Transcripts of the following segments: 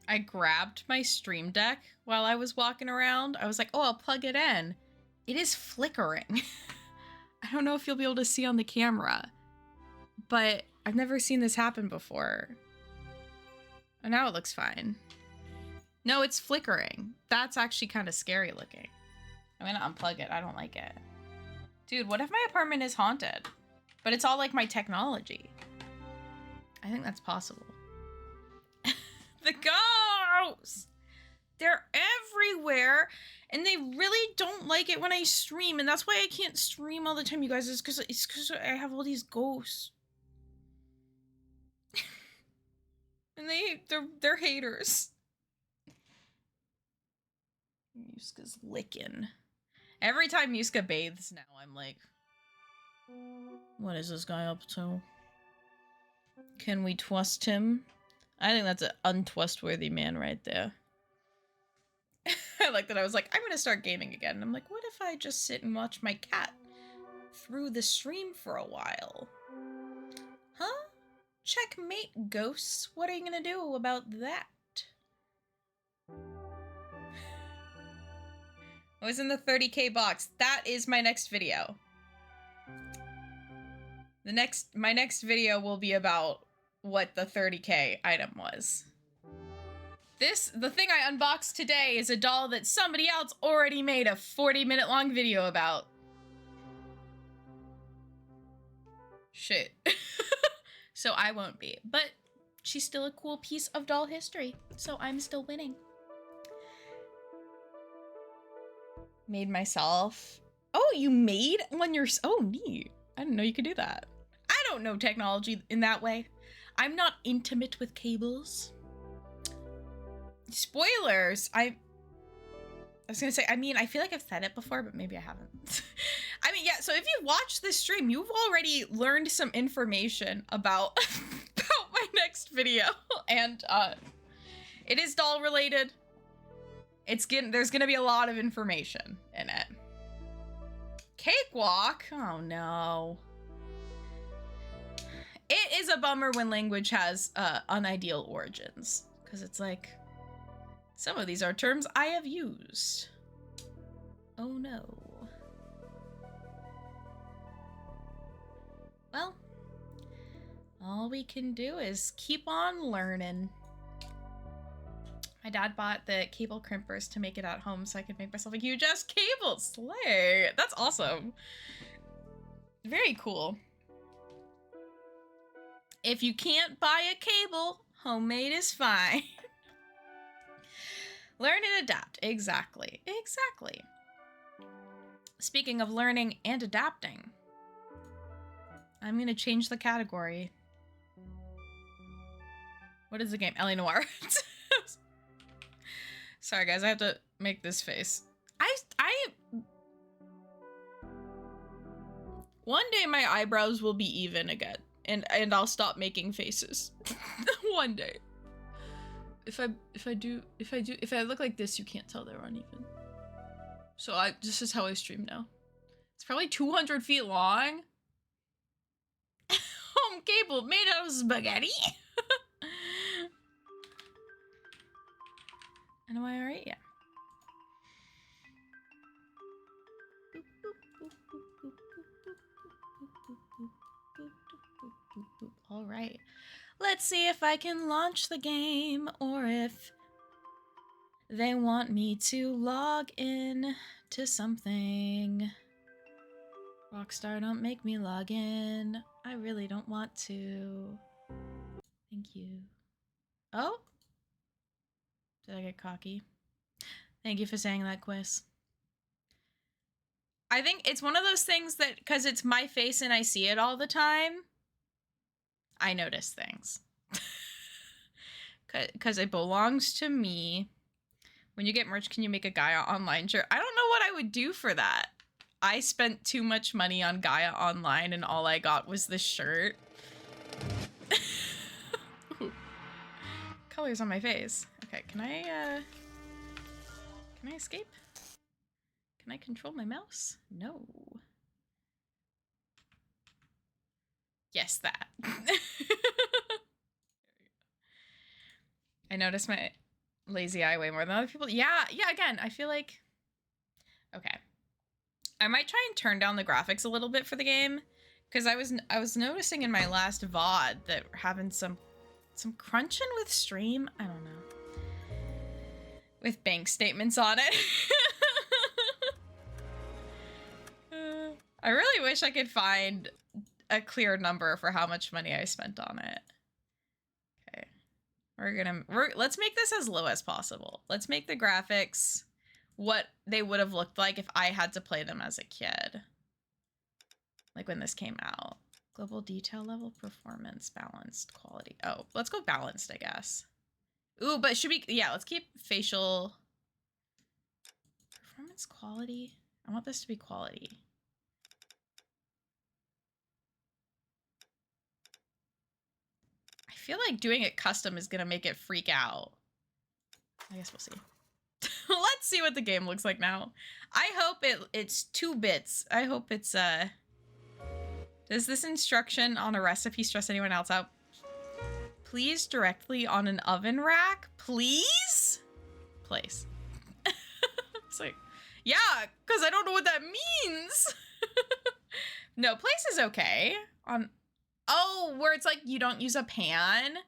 I grabbed my Stream Deck while I was walking around. I was like, oh, I'll plug it in. It is flickering. I don't know if you'll be able to see on the camera, but I've never seen this happen before. And now it looks fine. No, it's flickering. That's actually kind of scary looking. I'm gonna unplug it. I don't like it. Dude, what if my apartment is haunted? But it's all like my technology. I think that's possible. The ghosts! They're everywhere, and they really don't like it when I stream, and that's why I can't stream all the time, you guys. It's because I have all these ghosts. And they're haters. Yuska's licking. Every time Yuska bathes now, I'm like, what is this guy up to? Can we trust him? I think that's an untrustworthy man right there. I like that I was like, I'm gonna start gaming again. And I'm like, what if I just sit and watch my cat through the stream for a while? Huh? Checkmate, ghosts. What are you gonna do about that? I was in the 30K box. That is my next video. My next video will be about what the 30K item was. The thing I unboxed today is a doll that somebody else already made a 40-minute long video about. Shit. So I won't be, but she's still a cool piece of doll history, so I'm still winning. Made myself. Oh, you made one yourself? Oh, neat. I didn't know you could do that. I don't know technology in that way. I'm not intimate with cables. Spoilers. I was gonna say, I mean, I feel like I've said it before, but maybe I haven't. I mean, yeah, so if you watch this stream, you've already learned some information about, about my next video. And it is doll related. There's gonna be a lot of information in it. Cakewalk? Oh no. It is a bummer when language has unideal origins, because it's like, some of these are terms I have used. Oh no. Well, all we can do is keep on learning. My dad bought the cable crimpers to make it at home so I could make myself a huge ass cable. Slay! That's awesome. Very cool. If you can't buy a cable, homemade is fine. Learn and adapt. Exactly. Exactly. Speaking of learning and adapting, I'm going to change the category. What is the game? Noire. Sorry, guys. I have to make this face. One day my eyebrows will be even again, and I'll stop making faces. One day. If I look like this, you can't tell they're uneven. So this is how I stream now. It's probably 200 feet long. Home cable made out of spaghetti. And am I alright? Yeah. All right. Let's see if I can launch the game, or if they want me to log in to something. Rockstar, don't make me log in. I really don't want to. Thank you. Oh? Did I get cocky? Thank you for saying that, Quiz. I think it's one of those things that, because it's my face and I see it all the time, I notice things. Because it belongs to me. When you get merch, can you make a Gaia Online shirt? I don't know what I would do for that. I spent too much money on Gaia Online and all I got was this shirt. Colors on my face. Okay, can I escape? Can I control my mouse? No. Yes, that. I noticed lazy eye way more than other people. Yeah, again, I feel like... Okay. I might try and turn down the graphics a little bit for the game, because I was noticing in my last VOD that we're having some crunching with stream. I don't know. With bank statements on it. I really wish I could find a clear number for how much money I spent on it. Okay. Let's make this as low as possible. Let's make the graphics what they would have looked like if I had to play them as a kid. Like when this came out. Global detail level, performance, balanced, quality. Oh, let's go balanced, I guess. Ooh, but should we... Yeah, let's keep facial... Performance quality? I want this to be quality. I feel like doing it custom is gonna make it freak out. I guess we'll see. Let's see what the game looks like now. I hope it's 2 bits. I hope it's, Does this instruction on a recipe stress anyone else out? Please directly on an oven rack, please? Place. It's like, yeah, because I don't know what that means. No, place is okay. Oh, where it's like you don't use a pan.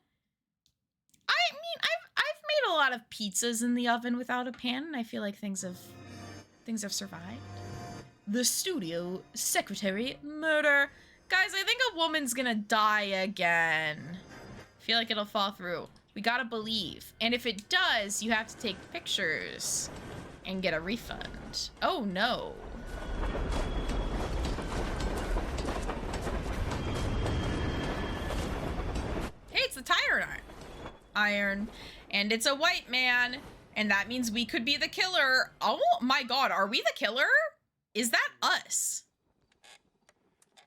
I mean, I've made a lot of pizzas in the oven without a pan, and I feel like things have survived. The studio secretary murder. Guys, I think a woman's gonna die again. I feel like it'll fall through. We gotta believe. And if it does, you have to take pictures and get a refund. Oh no. Hey, it's the tire iron. And it's a white man. And that means we could be the killer. Oh my god, are we the killer? Is that us?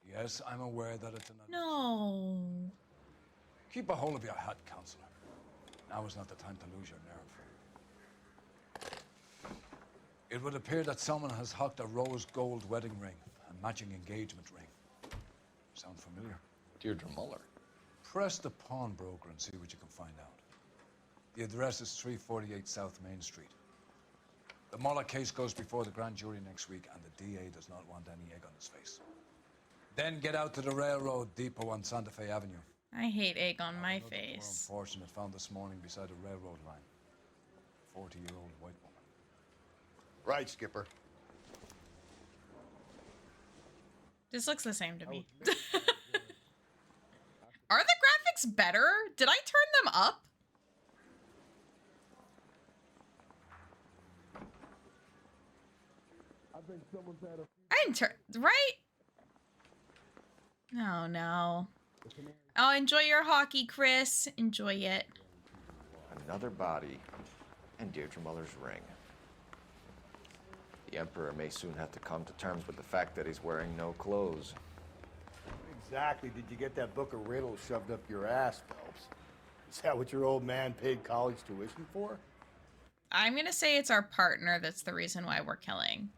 Yes, I'm aware that it's another... No. Keep a hold of your hat, Counselor. Now is not the time to lose your nerve. It would appear that someone has hocked a rose gold wedding ring and matching engagement ring. Sound familiar? Deirdre Muller. Press the pawnbroker and see what you can find out. The address is 348 South Main Street. The Muller case goes before the grand jury next week, and the DA does not want any egg on his face. Then get out to the railroad depot on Santa Fe Avenue. I hate egg on my Another face. poor unfortunate found this morning beside a railroad line. 40-year-old white woman. Right, Skipper. This looks the same to me. Are the graphics better? Did I turn them up? I didn't turn... Right? Oh, no. Oh, enjoy your hockey, Chris. Enjoy it. Another body, and Deirdre Muller's ring. The Emperor may soon have to come to terms with the fact that he's wearing no clothes. Exactly did you get that book of riddles shoved up your ass, Phelps? Is that what your old man paid college tuition for? I'm gonna say it's our partner that's the reason why we're killing.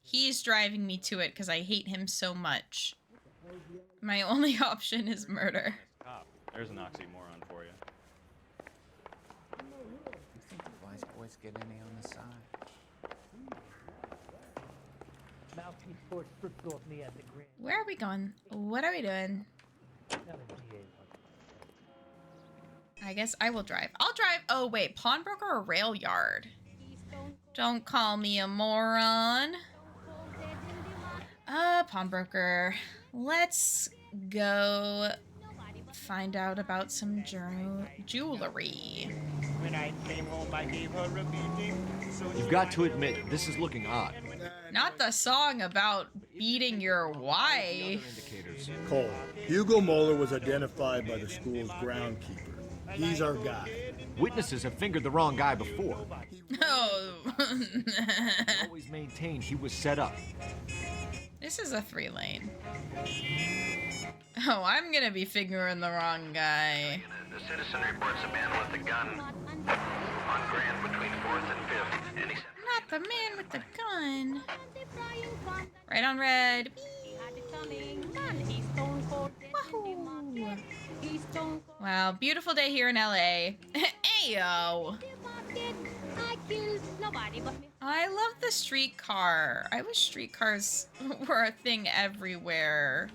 He's driving me to it because I hate him so much. My only option is murder. There's an oxymoron for you. You think the wise boys get any on the side? Where are we going? What are we doing? I guess I will drive. I'll drive. Oh, wait. Pawnbroker or rail yard? Don't call me a moron. Pawnbroker. Let's go find out about some jewelry. When I came home, I gave her a beating. You've got to admit, this is looking odd. Not the song about beating your wife. Cole, Hugo Moeller was identified by the school's groundkeeper. He's our guy. Witnesses have fingered the wrong guy before. Oh. Always maintained he was set up. This is a 3-lane. Oh, I'm gonna be figuring the wrong guy. The citizen reports a man with a gun on Grand between 4th and 5th. Not the man with the gun. Right on red. Wahoo. Wow, beautiful day here in LA. Ayo! I love the streetcar. I wish streetcars were a thing everywhere.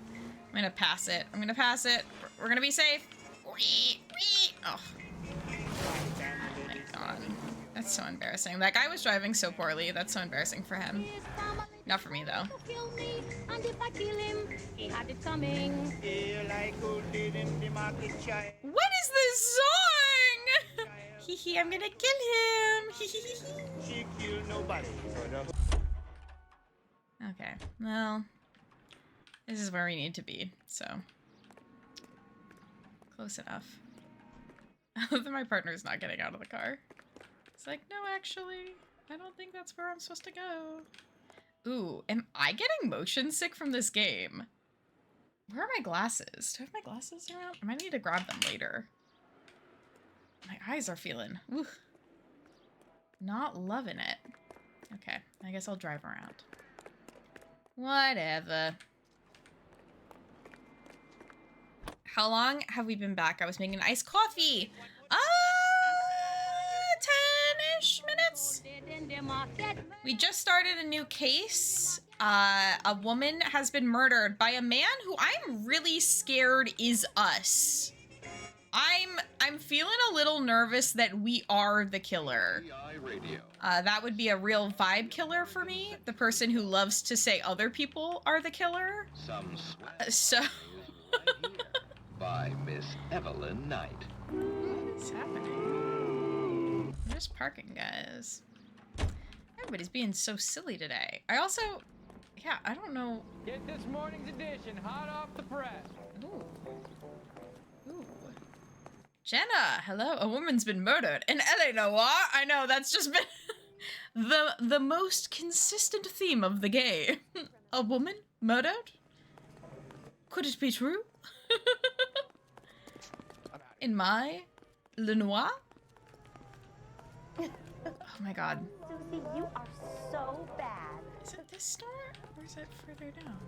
I'm gonna pass it. I'm gonna pass it. We're gonna be safe. Wee, wee. Oh. Oh my god. That's so embarrassing. That guy was driving so poorly. That's so embarrassing for him. Not for me, though. What is this song? Hee hee, I'm gonna kill him. Hee hee hee. She killed nobody. Okay, well, this is where we need to be, so. Close enough. My partner's not getting out of the car. It's like, no, actually, I don't think that's where I'm supposed to go. Ooh, am I getting motion sick from this game? Where are my glasses? Do I have my glasses around? I might need to grab them later. My eyes are feeling, ooh, not loving it. Okay, I guess I'll drive around. Whatever. How long have we been back? I was making iced coffee. 10-ish minutes. We just started a new case. A woman has been murdered by a man who I'm really scared is us. I'm feeling a little nervous that we are the killer. That would be a real vibe killer for me. The person who loves to say other people are the killer. So. By Miss Evelyn Knight. What's happening? I'm just parking, guys. Everybody's being so silly today. I also, yeah, I don't know. Get this morning's edition hot off the press. Ooh. Ooh. Jenna, hello. A woman's been murdered in LA Noire. I know, that's just been the most consistent theme of the game. A woman murdered? Could it be true? In my Lenoir? Oh my god. Susie, you are so bad. Is it this store? Or is it further down?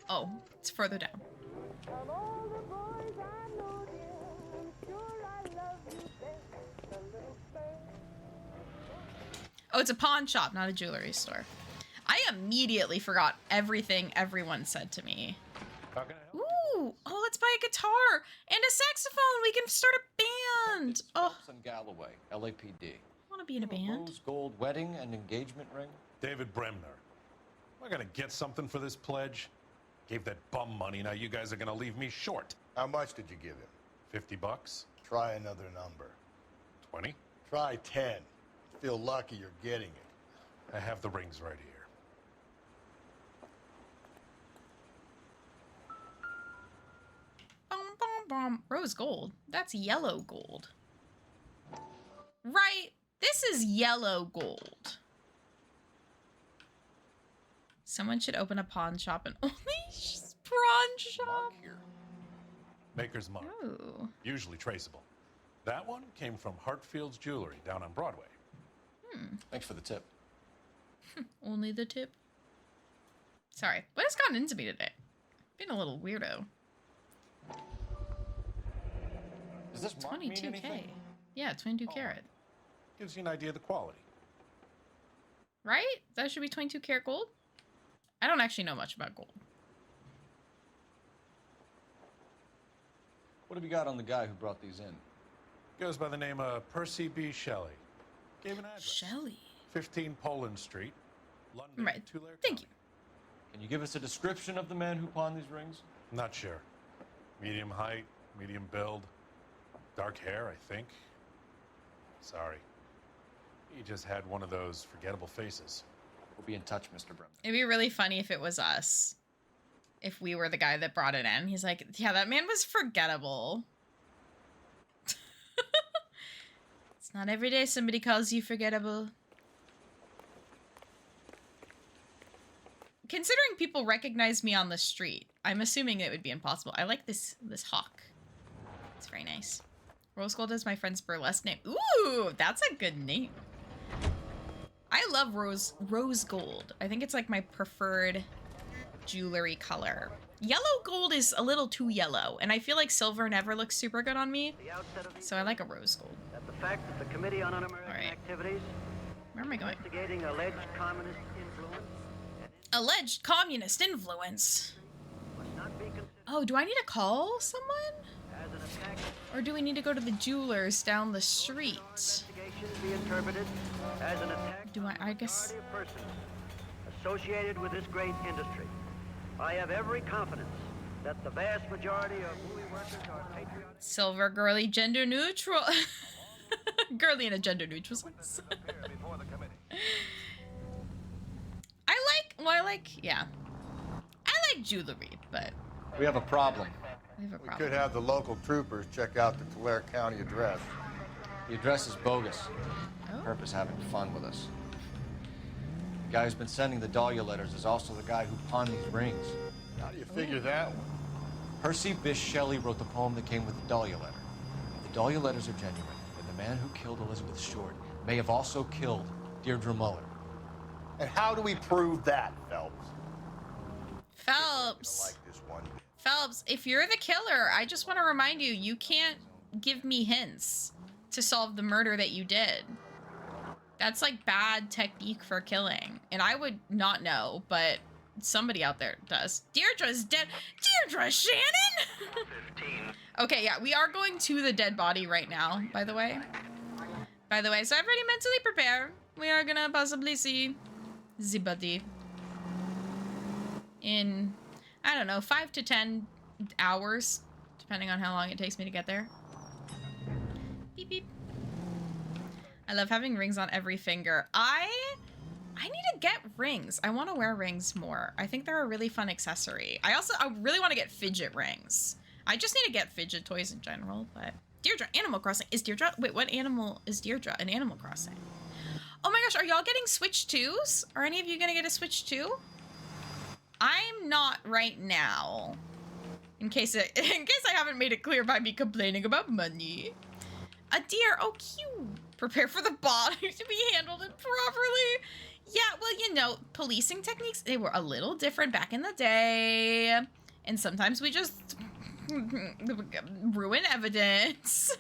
Oh, it's further down. Oh, it's a pawn shop, not a jewelry store. I immediately forgot everything everyone said to me. Ooh, oh, let's buy a guitar and a saxophone. We can start a band. Oh, And Galloway, LAPD. I want to be in a band. Rose gold wedding and engagement ring. David Bremner. Am I gonna get something for this pledge? Gave that bum money, now you guys are gonna leave me short. How much did you give him? $50? Try another number. 20? Try 10. Feel lucky you're getting it. I have the rings right here. Rose gold. That's yellow gold. Right? This is yellow gold. Someone should open a pawn shop and only pawn shop. Here. Maker's mark. Ooh. Usually traceable. That one came from Hartfield's Jewelry down on Broadway. Thanks for the tip. Only the tip. Sorry. What has gotten into me today? Being a little weirdo. Does this mark mean 22K. anything? Yeah, 22 karat. Gives you an idea of the quality. Right? That should be 22 karat gold? I don't actually know much about gold. What have you got on the guy who brought these in? Goes by the name of Percy B. Shelley. Gave an address. Shelley. 15 Poland Street, London, Right. Tulare Thank you. Can you give us a description of the man who pawned these rings? Not sure. Medium height, medium build, dark hair, I think. Sorry. He just had one of those forgettable faces. We'll be in touch, Mr. Bremner. It'd be really funny if it was us. If we were the guy that brought it in. He's like, yeah, that man was forgettable. It's not every day somebody calls you forgettable. Considering people recognize me on the street, I'm assuming it would be impossible. I like this hawk. It's very nice. Rose Gold is my friend's burlesque name. Ooh, that's a good name. I love rose gold. I think it's like my preferred jewelry color. Yellow gold is a little too yellow, and I feel like silver never looks super good on me. So I like a rose gold. The fact that the Committee on Un-American Activities where am I going? Investigating alleged communist influence. Alleged communist influence. Oh, do I need to call someone? Or do we need to go to the jewelers down the street? Be interpreted as an attack do I guess associated with this great industry. I have every confidence that the vast majority of movie workers are patriotic. Silver girly gender neutral. Girly in a gender neutral sense. I like jewelry, but We have a problem. We could have the local troopers check out the Tulare County address. The address is bogus. Herb is having fun with us. The guy who's been sending the Dahlia letters is also the guy who pawned these rings. How do you figure that one? Percy Bysshe Shelley wrote the poem that came with the Dahlia letter. If the Dahlia letters are genuine, then the man who killed Elizabeth Short may have also killed Deirdre Muller. And how do we prove that, Phelps? Phelps, if you're the killer, I just want to remind you, you can't give me hints to solve the murder that you did. That's like bad technique for killing. And I would not know, but somebody out there does. Deirdre's dead. Deirdre Shannon? Okay, yeah, we are going to the dead body right now, by the way. So everybody mentally prepare. We are gonna possibly see the body in, I don't know, 5 to 10 hours, depending on how long it takes me to get there. Beep, beep. I love having rings on every finger. I need to get rings. I want to wear rings more. I think they're a really fun accessory. I really want to get fidget rings. I just need to get fidget toys in general, but Deirdre, Animal Crossing. Is Deirdre, wait, what animal is Deirdre in Animal Crossing? Oh my gosh, are y'all getting Switch 2s? Are any of you gonna get a Switch 2? I'm not right now. In case I haven't made it clear by me complaining about money. A deer, oh cute. Prepare for the body to be handled properly. Yeah, well, you know, policing techniques, they were a little different back in the day. And sometimes we just ruin evidence.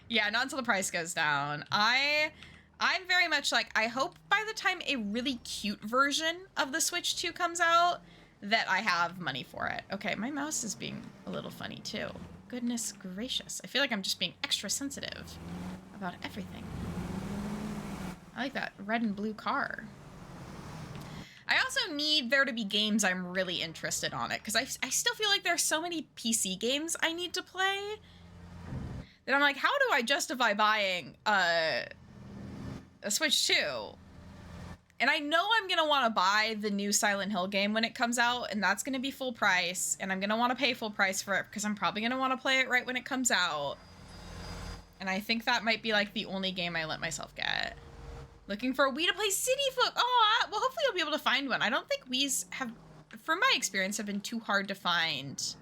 Yeah, not until the price goes down. I'm very much like, I hope by the time a really cute version of the Switch 2 comes out, that I have money for it. Okay, my mouse is being a little funny too. Goodness gracious. I feel like I'm just being extra sensitive about everything. I like that red and blue car. I also need there to be games I'm really interested on it, because I still feel like there's so many PC games I need to play that I'm like, how do I justify buying a Switch 2? And I know I'm gonna want to buy the new Silent Hill game when it comes out, and that's gonna be full price, and I'm gonna want to pay full price for it because I'm probably gonna want to play it right when it comes out. And I think that might be like the only game I let myself get. Looking for a Wii to play City Folk. Oh, well, hopefully you'll be able to find one. I don't think Wii's have, from my experience, have been too hard to find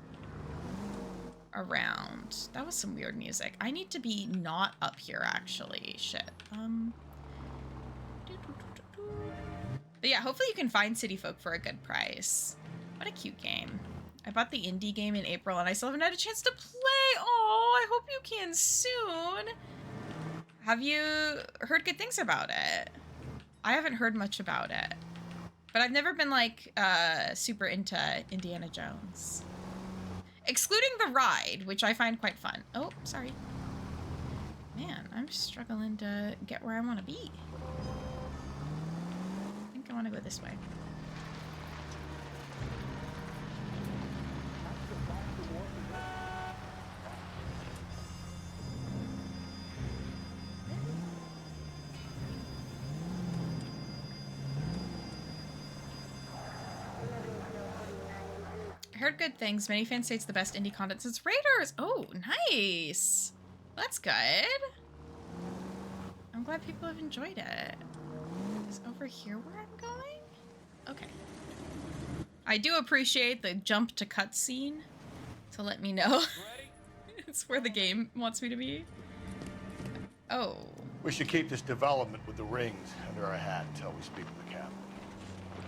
around. That was some weird music. I need to be not up here, actually. Shit. But yeah, hopefully you can find City Folk for a good price. What a cute game. I bought the indie game in April and I still haven't had a chance to play. Oh, I hope you can soon. Have you heard good things about it? I haven't heard much about it. But I've never been like super into Indiana Jones. Excluding the ride, which I find quite fun. Oh, sorry. Man, I'm struggling to get where I want to be. I want to go this way. I heard good things. Many fans say it's the best indie content since Raiders. Oh, nice. That's good. I'm glad people have enjoyed it. Is over here where I'm going? Okay. I do appreciate the jump to cutscene to let me know it's where the game wants me to be. Oh. We should keep this development with the rings under our hat until we speak with the captain.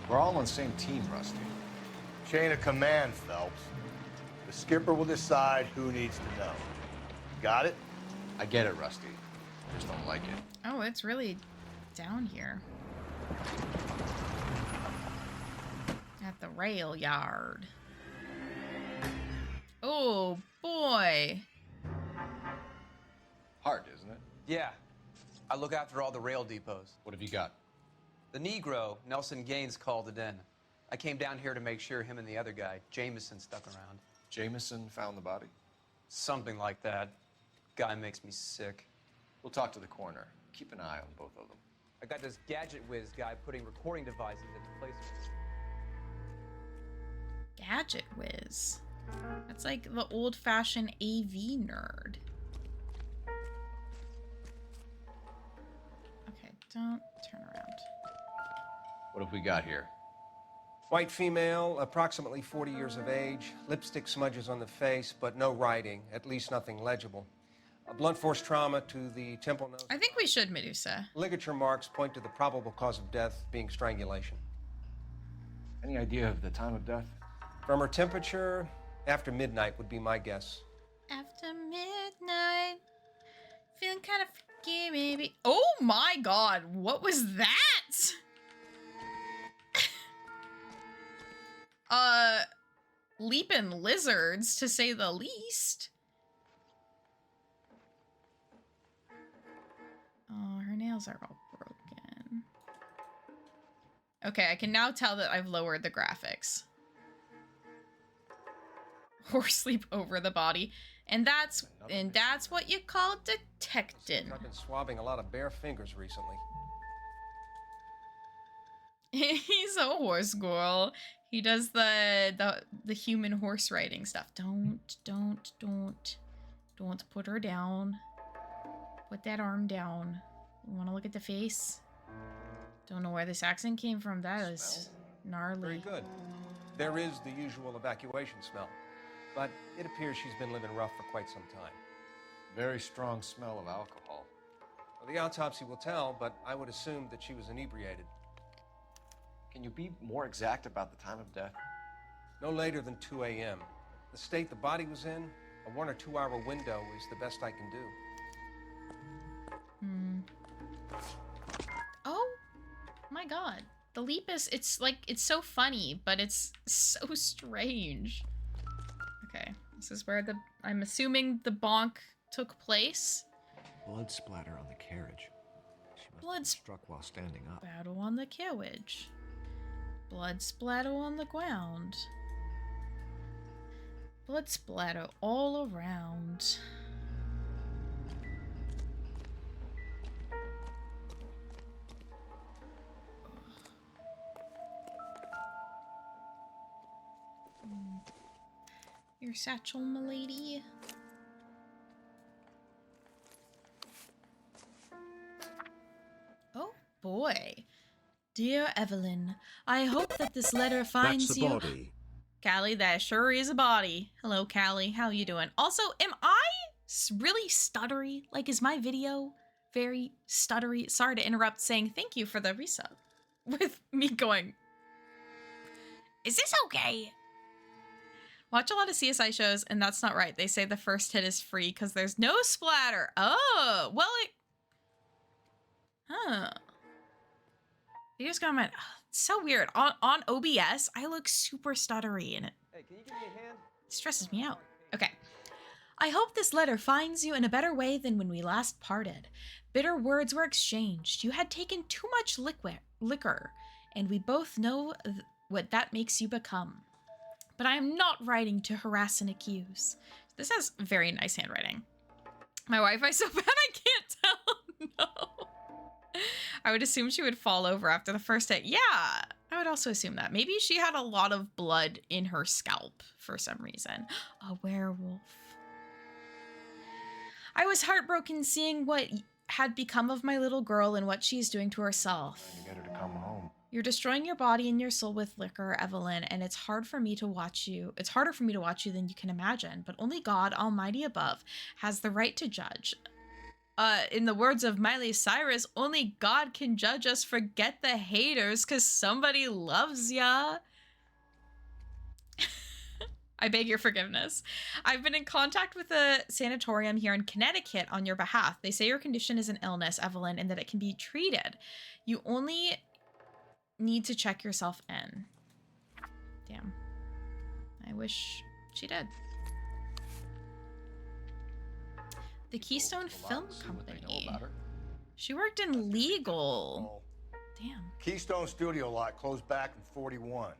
We're all on the same team, Rusty. Chain of command, Phelps. The skipper will decide who needs to know. Got it? I get it, Rusty. I just don't like it. Oh, it's really down here. At the rail yard. Oh, boy. Hard, isn't it? Yeah. I look after all the rail depots. What have you got? The Negro, Nelson Gaines, called it in. I came down here to make sure him and the other guy, Jameson, stuck around. Jameson found the body? Something like that. Guy makes me sick. We'll talk to the coroner. Keep an eye on both of them. I got this gadget whiz guy putting recording devices into place. Gadget whiz. That's like the old-fashioned AV nerd. Okay, don't turn around. What have we got here? White female, approximately 40 years of age, lipstick smudges on the face, but no writing, at least nothing legible. A blunt force trauma to the temple nose. I think we should, Medusa. Ligature marks point to the probable cause of death being strangulation. Any idea of the time of death? From her temperature, after midnight would be my guess. After midnight, feeling kind of freaky, maybe. Oh my god, what was that? Leaping lizards, to say the least. Oh, her nails are all broken. Okay, I can now tell that I've lowered the graphics. Horse sleep over the body. And that's what you call detecting. I've been swabbing a lot of bare fingers recently. He's a horse girl. He does the human horse riding stuff. Don't put her down. Put that arm down. You want to look at the face? Don't know where this accent came from. That is gnarly. Very good. There is the usual evacuation smell, but it appears she's been living rough for quite some time. Very strong smell of alcohol. Well, the autopsy will tell, but I would assume that she was inebriated. Can you be more exact about the time of death? No later than 2 a.m. The state the body was in, a 1 or 2 hour window is the best I can do. Oh my god. The leap is, it's so funny, but it's so strange. Okay, this is where I'm assuming the bonk took place. Blood splatter on the carriage. She must Blood have been struck while standing up. Splatter on the carriage. Blood splatter on the ground. Blood splatter all around. Your satchel, m'lady. Oh boy. Dear Evelyn, I hope that this letter finds That's a you. body. Callie, that sure is a body. Hello, Callie. How you doing? Also, am I really stuttery? Like, is my video very stuttery? Sorry to interrupt saying thank you for the resub. With me going, is this okay? Watch a lot of CSI shows, and that's not right. They say the first hit is free because there's no splatter. Oh, well, huh. You just got my... It's so weird. On OBS, I look super stuttery in it. Hey, can you give me a hand? It stresses me out. Okay. I hope this letter finds you in a better way than when we last parted. Bitter words were exchanged. You had taken too much liquor, and we both know what that makes you become. But I am not writing to harass and accuse. This has very nice handwriting. My Wi-Fi's so bad I can't tell. No. I would assume she would fall over after the first hit. Yeah, I would also assume that. Maybe she had a lot of blood in her scalp for some reason. A werewolf. I was heartbroken seeing what had become of my little girl and what she is doing to herself. You get her to come home. You're destroying your body and your soul with liquor, Evelyn, and it's hard for me to watch you. It's harder for me to watch you than you can imagine, but only God, Almighty above, has the right to judge. In the words of Miley Cyrus, only God can judge us. Forget the haters, because somebody loves ya. I beg your forgiveness. I've been in contact with a sanatorium here in Connecticut on your behalf. They say your condition is an illness, Evelyn, and that it can be treated. You only need to check yourself in. Damn. I wish she did. The Keystone Film Company. She worked in legal. Damn. Keystone Studio lot closed back in 41.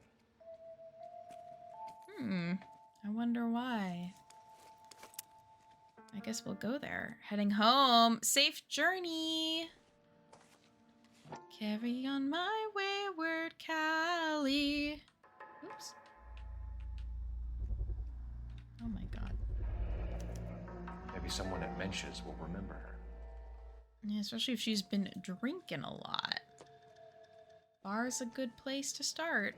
I wonder why. I guess we'll go there. Heading home. Safe journey. Carry on my wayward Callie. Oops. Oh my god. Maybe someone at Mensch's will remember her. Yeah, especially if she's been drinking a lot. Bar's a good place to start.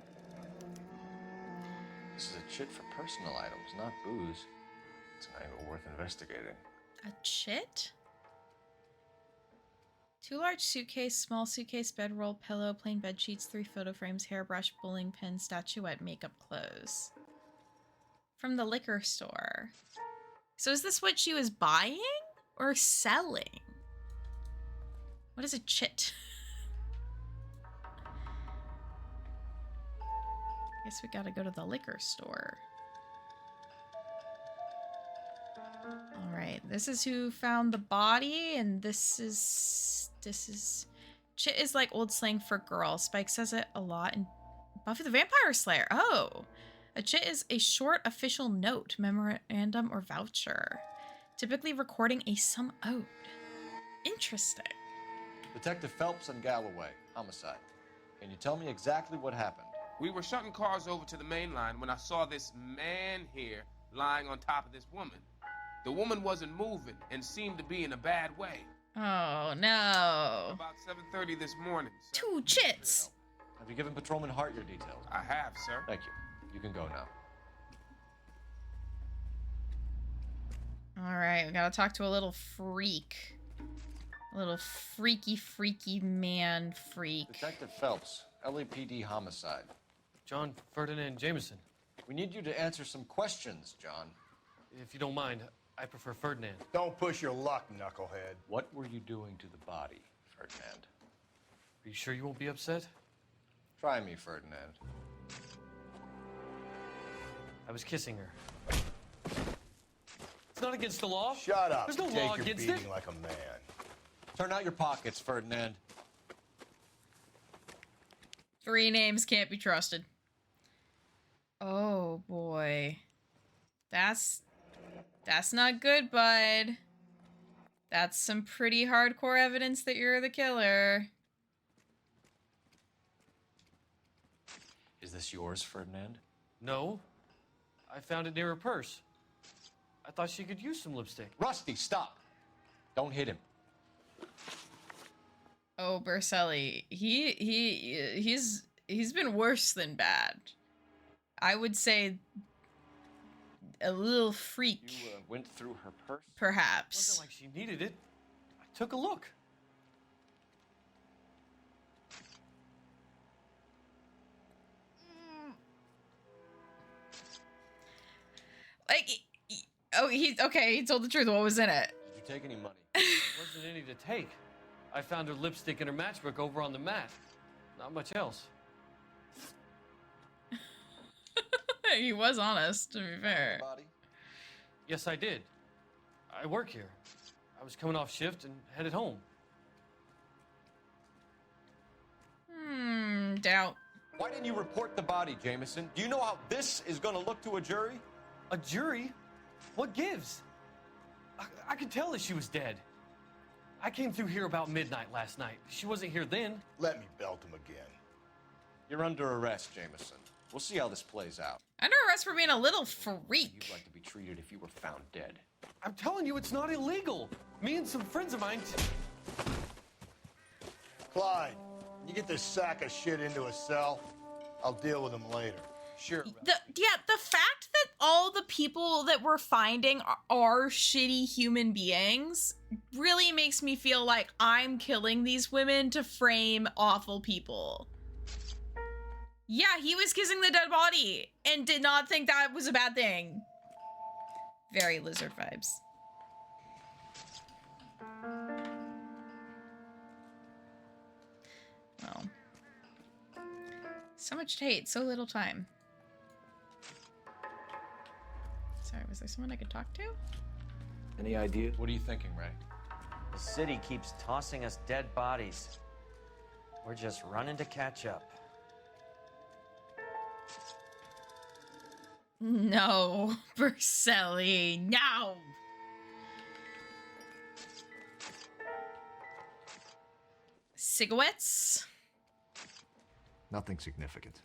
This is a chit for personal items, not booze. It's an angle worth investigating. A chit? 2 large suitcase, small suitcase, bedroll, pillow, plain bed sheets, 3 photo frames, hairbrush, bowling pin, statuette, makeup, clothes. From the liquor store. So is this what she was buying or selling? What is a chit? Guess we gotta go to the liquor store. Alright, this is who found the body, and this is... Chit is like old slang for girl. Spike says it a lot in Buffy the Vampire Slayer. Oh! A chit is a short official note, memorandum, or voucher. Typically recording a sum owed. Interesting. Detective Phelps and Galloway, homicide. Can you tell me exactly what happened? We were shutting cars over to the main line when I saw this man here lying on top of this woman. The woman wasn't moving and seemed to be in a bad way. Oh, no. About 7:30 this morning, sir. 2 chits. Have you given Patrolman Hart your details? I have, sir. Thank you. You can go now. All right, we gotta talk to a little freak. A little freaky man freak. Detective Phelps, LAPD homicide. John Ferdinand Jameson. We need you to answer some questions, John. If you don't mind, I prefer Ferdinand. Don't push your luck, knucklehead. What were you doing to the body, Ferdinand? Are you sure you won't be upset? Try me, Ferdinand. I was kissing her. It's not against the law. Shut up. There's no Take law your against beating it. like a man. Turn out your pockets, Ferdinand. 3 names can't be trusted. Oh boy. That's not good, bud. That's some pretty hardcore evidence that you're the killer. Is this yours, Ferdinand? No. I found it near her purse. I thought she could use some lipstick. Rusty, stop. Don't hit him. Oh, Berselli. He's been worse than bad. I would say a little freak. You went through her purse? Perhaps. It wasn't like she needed it. I took a look. Like, oh, he told the truth. What was in it? Did you take any money? There wasn't any to take. I found her lipstick and her matchbook over on the mat. Not much else. He was honest, to be fair. Body? Yes, I did. I work here. I was coming off shift and headed home. Doubt. Why didn't you report the body, Jameson? Do you know how this is going to look to a jury? A jury? What gives? I could tell that she was dead. I came through here about midnight last night. She wasn't here then. Let me belt him again. You're under arrest, Jameson. We'll see how this plays out. Under arrest for being a little freak. You'd like to be treated if you were found dead. I'm telling you, it's not illegal. Me and some friends of mine... Clyde, you get this sack of shit into a cell. I'll deal with him later. Sure. The fact that all the people that we're finding are shitty human beings really makes me feel like I'm killing these women to frame awful people. Yeah, he was kissing the dead body and did not think that was a bad thing. Very lizard vibes. Well. So much to hate, so little time. Sorry, was there someone I could talk to? Any idea? What are you thinking, Ray? The city keeps tossing us dead bodies. We're just running to catch up. No, Berselli, no! Cigarettes? Nothing significant.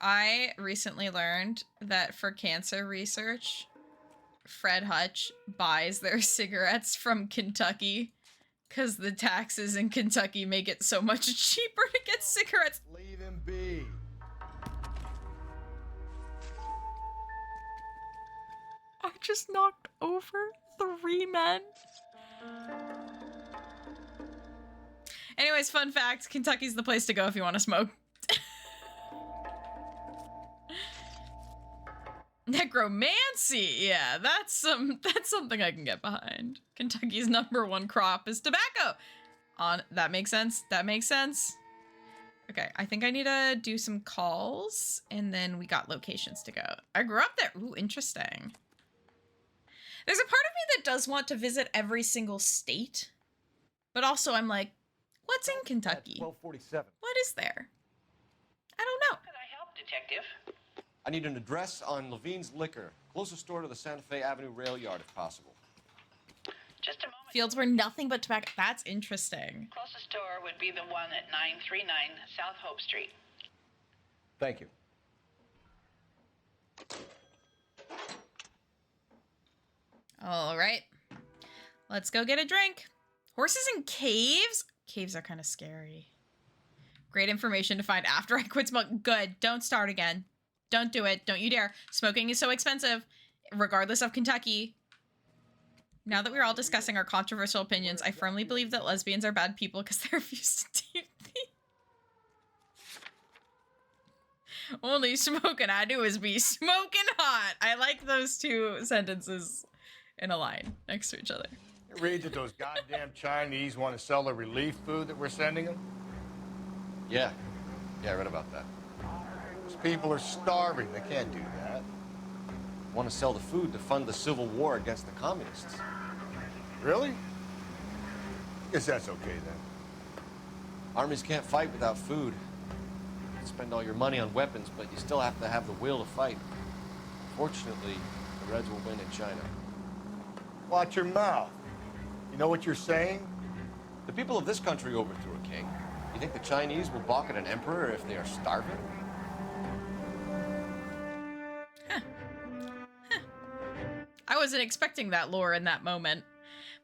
I recently learned that for cancer research, Fred Hutch buys their cigarettes from Kentucky because the taxes in Kentucky make it so much cheaper to get cigarettes. Leave him be. I just knocked over 3 men. Anyways, fun fact, Kentucky's the place to go if you want to smoke. Necromancy, yeah, that's something I can get behind. Kentucky's #1 crop is tobacco. That makes sense. That makes sense. Okay, I think I need to do some calls, and then we got locations to go. I grew up there. Ooh, interesting. There's a part of me that does want to visit every single state, but also I'm like, what's in Kentucky? 1247. What is there? I don't know. Can I help, Detective? I need an address on Levine's Liquor. Closest store to the Santa Fe Avenue rail yard, if possible. Just a moment. Fields were nothing but tobacco. That's interesting. Closest store would be the one at 939 South Hope Street. Thank you. All right. Let's go get a drink. Horses in caves? Caves are kind of scary. Great information to find after I quit smoking. Good. Don't start again. Don't do it. Don't you dare. Smoking is so expensive, regardless of Kentucky. Now that we're all discussing our controversial opinions, I firmly believe that lesbians are bad people because they refuse to date me. Only smoking I do is be smoking hot. I like those two sentences in a line next to each other. You read that those goddamn Chinese want to sell the relief food that we're sending them? Yeah, I read about that. Those people are starving. They can't do that. Want to sell the food to fund the civil war against the communists. Really? Guess that's okay then. Armies can't fight without food. You can spend all your money on weapons, but you still have to have the will to fight. Fortunately, the Reds will win in China. Watch your mouth. You know what you're saying? The people of this country overthrew a king. You think the Chinese will balk at an emperor if they are starving? I wasn't expecting that lore in that moment.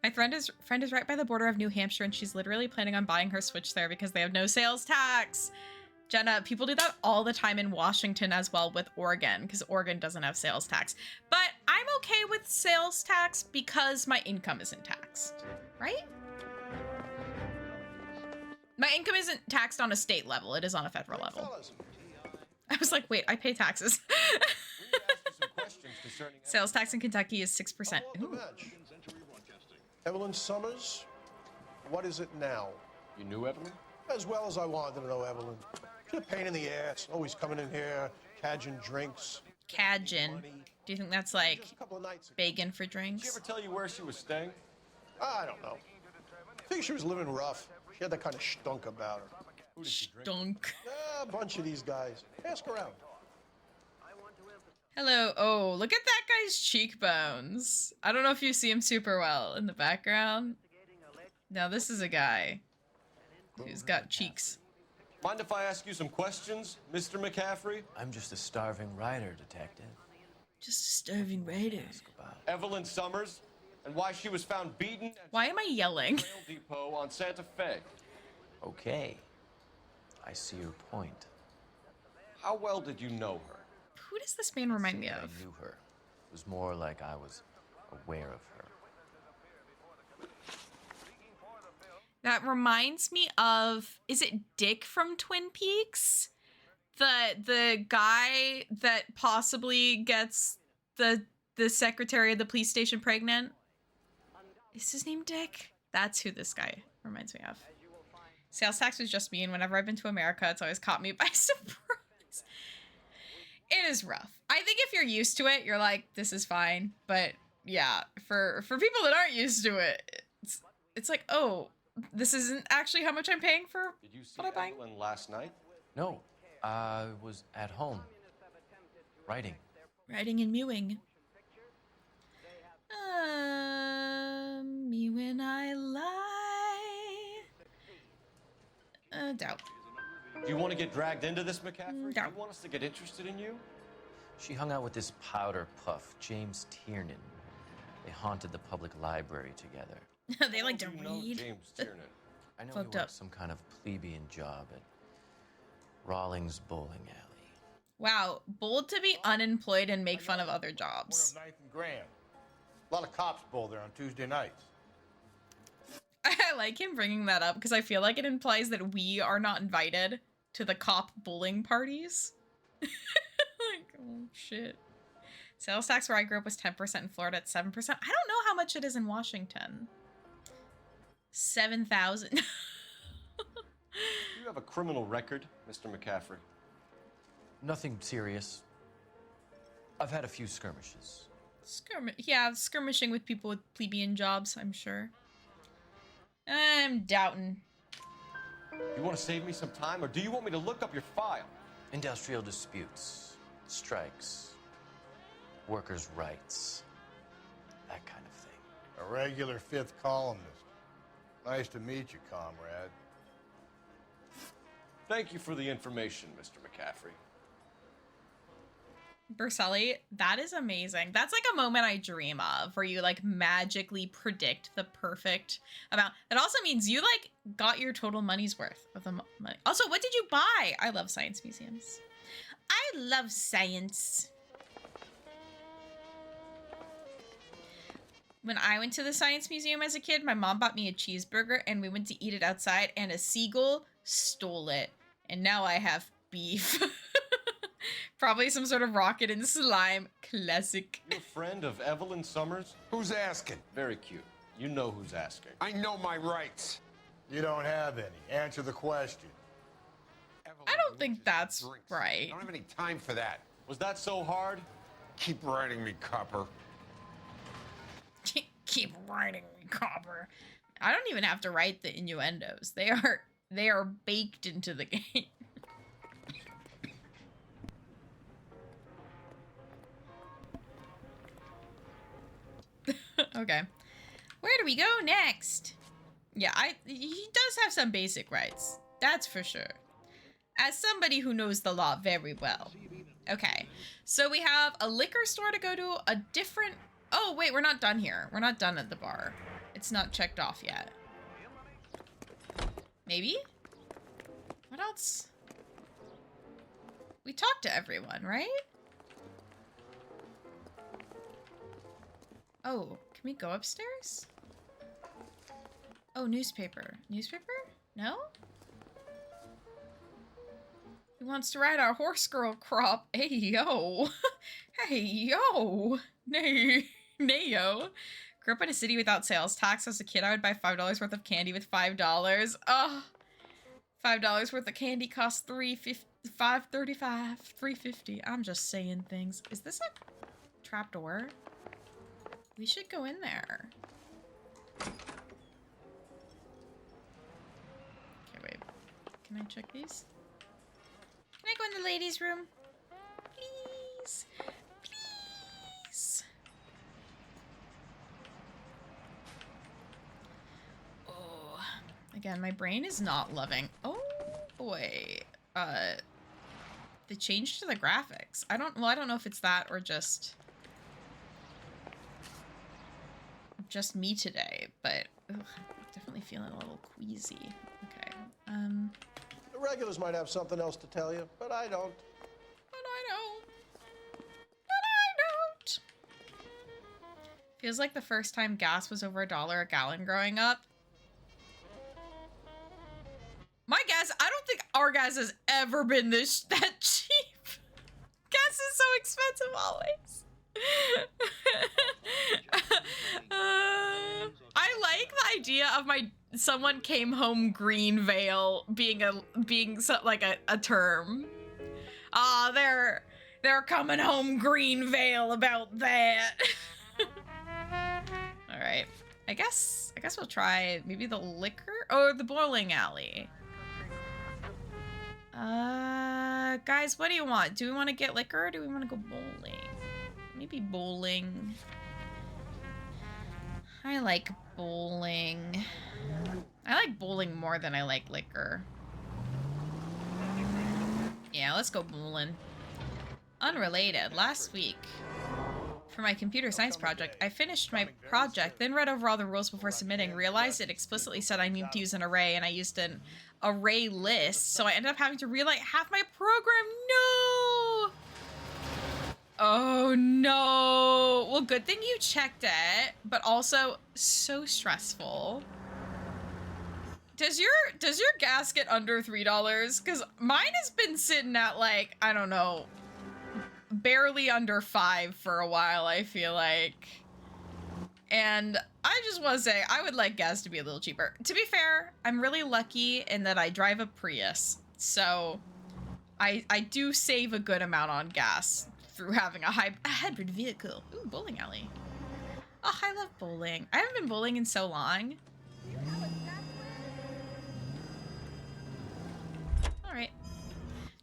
My friend is right by the border of New Hampshire, and she's literally planning on buying her Switch there because they have no sales tax. Jenna, people do that all the time in Washington as well with Oregon, because Oregon doesn't have sales tax. But I'm okay with sales tax because my income isn't taxed, right? My income isn't taxed on a state level. It is on a federal level. I was like, wait, I pay taxes. Sales tax in Kentucky is 6%. Ooh. Evelyn Summers, what is it now? You knew Evelyn? As well as I wanted to know Evelyn. She's a pain in the ass, always coming in here, cadging drinks. Cadging. Do you think that's like bacon for drinks? Did she ever tell you where she was staying? I don't know. I think she was living rough. She had that kind of stunk about her. Who did she drink? Stunk. A bunch of these guys. Ask around. Hello. Oh, look at that guy's cheekbones. I don't know if you see him super well in the background. Now this is a guy who's got cheeks. Mind if I ask you some questions, Mr. McCaffrey? I'm just a starving writer, detective. Just a starving writer. Evelyn Summers, and why she was found beaten at Why am I yelling? Rail Depot on Santa Fe. Okay. I see your point. How well did you know her? Who does this man remind me I of? knew her. It was more like I was aware of her. That reminds me of, is it Dick from Twin Peaks? the guy that possibly gets the secretary of the police station pregnant. Is his name Dick? That's who this guy reminds me of. Sales tax was just mean. Whenever I've been to America, it's always caught me by surprise. It is rough. I think if you're used to it, you're like, this is fine. But yeah, for people that aren't used to it, it's like, oh, this isn't actually how much I'm paying for what I'm buying. Evelyn last night? No, I was at home, writing. Writing and mewing. Me when I lie. Doubt. Do you want to get dragged into this, McCaffrey? Doubt. Do you want us to get interested in you? She hung out with this powder puff, James Tiernan. They haunted the public library together. They like to know read. James Tiernan. I know Fucked he up. worked some kind of plebeian job at Rawlings Bowling Alley. Wow, bold to be unemployed and make fun of other jobs. Corner of 9th and Grand. A lot of cops bowl there on Tuesday nights. I like him bringing that up because I feel like it implies that we are not invited to the cop bowling parties. Like, oh shit. Sales tax where I grew up was 10%, in Florida at 7%. I don't know how much it is in Washington. 7,000. Do you have a criminal record, Mr. McCaffrey? Nothing serious. I've had a few skirmishes. Skirmishing with people with plebeian jobs, I'm sure. I'm doubting. You want to save me some time, or do you want me to look up your file? Industrial disputes, strikes, workers' rights, that kind of thing. A regular 5th columnist. Nice to meet you, comrade. Thank you for the information, Mr. McCaffrey. Berselli, that is amazing. That's like a moment I dream of where you like magically predict the perfect amount. That also means you like got your total money's worth of the money. Also, what did you buy? I love science museums. I love science. When I went to the science museum as a kid, my mom bought me a cheeseburger and we went to eat it outside and a seagull stole it. And now I have beef. Probably some sort of rocket and slime. Classic. You're a friend of Evelyn Summers? Who's asking? Very cute. You know who's asking. I know my rights. You don't have any. Answer the question. I don't think that's right. I don't have any time for that. Was that so hard? Keep writing me, copper. Keep writing me, copper. I don't even have to write the innuendos. They are baked into the game. Okay. Where do we go next? Yeah, he does have some basic rights. That's for sure. As somebody who knows the law very well. Okay. So we have a liquor store to go to, a different... Oh, wait, we're not done here. We're not done at the bar. It's not checked off yet. Maybe? What else? We talked to everyone, right? Oh, can we go upstairs? Oh, newspaper. Newspaper? No? He wants to ride our horse girl crop. Hey, yo. Hey, yo. Nay, yo. Grew up in a city without sales tax. As a kid, I would buy $5 worth of candy with $5. Oh, $5 worth of candy costs $3.35, $3.50. I'm just saying things. Is this a trap door? We should go in there. Okay, wait. Can I check these? Can I go in the ladies' room? Please. Please. Oh. Again, my brain is not loving. Oh, boy. The change to the graphics. I don't know if it's that or just me today, but ugh, I'm definitely feeling a little queasy. Okay. The regulars might have something else to tell you, but I don't. Feels like the first time gas was over $1 a gallon growing up. My gas, I don't think our gas has ever been that cheap. Gas is so expensive always. I like the idea of someone came home green veil being like a term. Ah, they're coming home green veil about that. All right. I guess we'll try maybe the liquor or the bowling alley. Guys, what do you want? Do we want to get liquor or do we want to go bowling? Maybe bowling. I like bowling. I like bowling more than I like liquor. Yeah, let's go bowling. Unrelated, last week, for my computer science project, I finished my project, then read over all the rules before submitting, realized it explicitly said I needed to use an array, and I used an array list, so I ended up having to rewrite half my program. No! Oh no! Well, good thing you checked it, but also so stressful. Does your gas get under $3? Because mine has been sitting at like, I don't know, barely under 5 for a while, I feel like. And I just want to say, I would like gas to be a little cheaper. To be fair, I'm really lucky in that I drive a Prius, so I do save a good amount on gas through having a hybrid vehicle. Ooh, bowling alley. Oh, I love bowling. I haven't been bowling in so long. All right.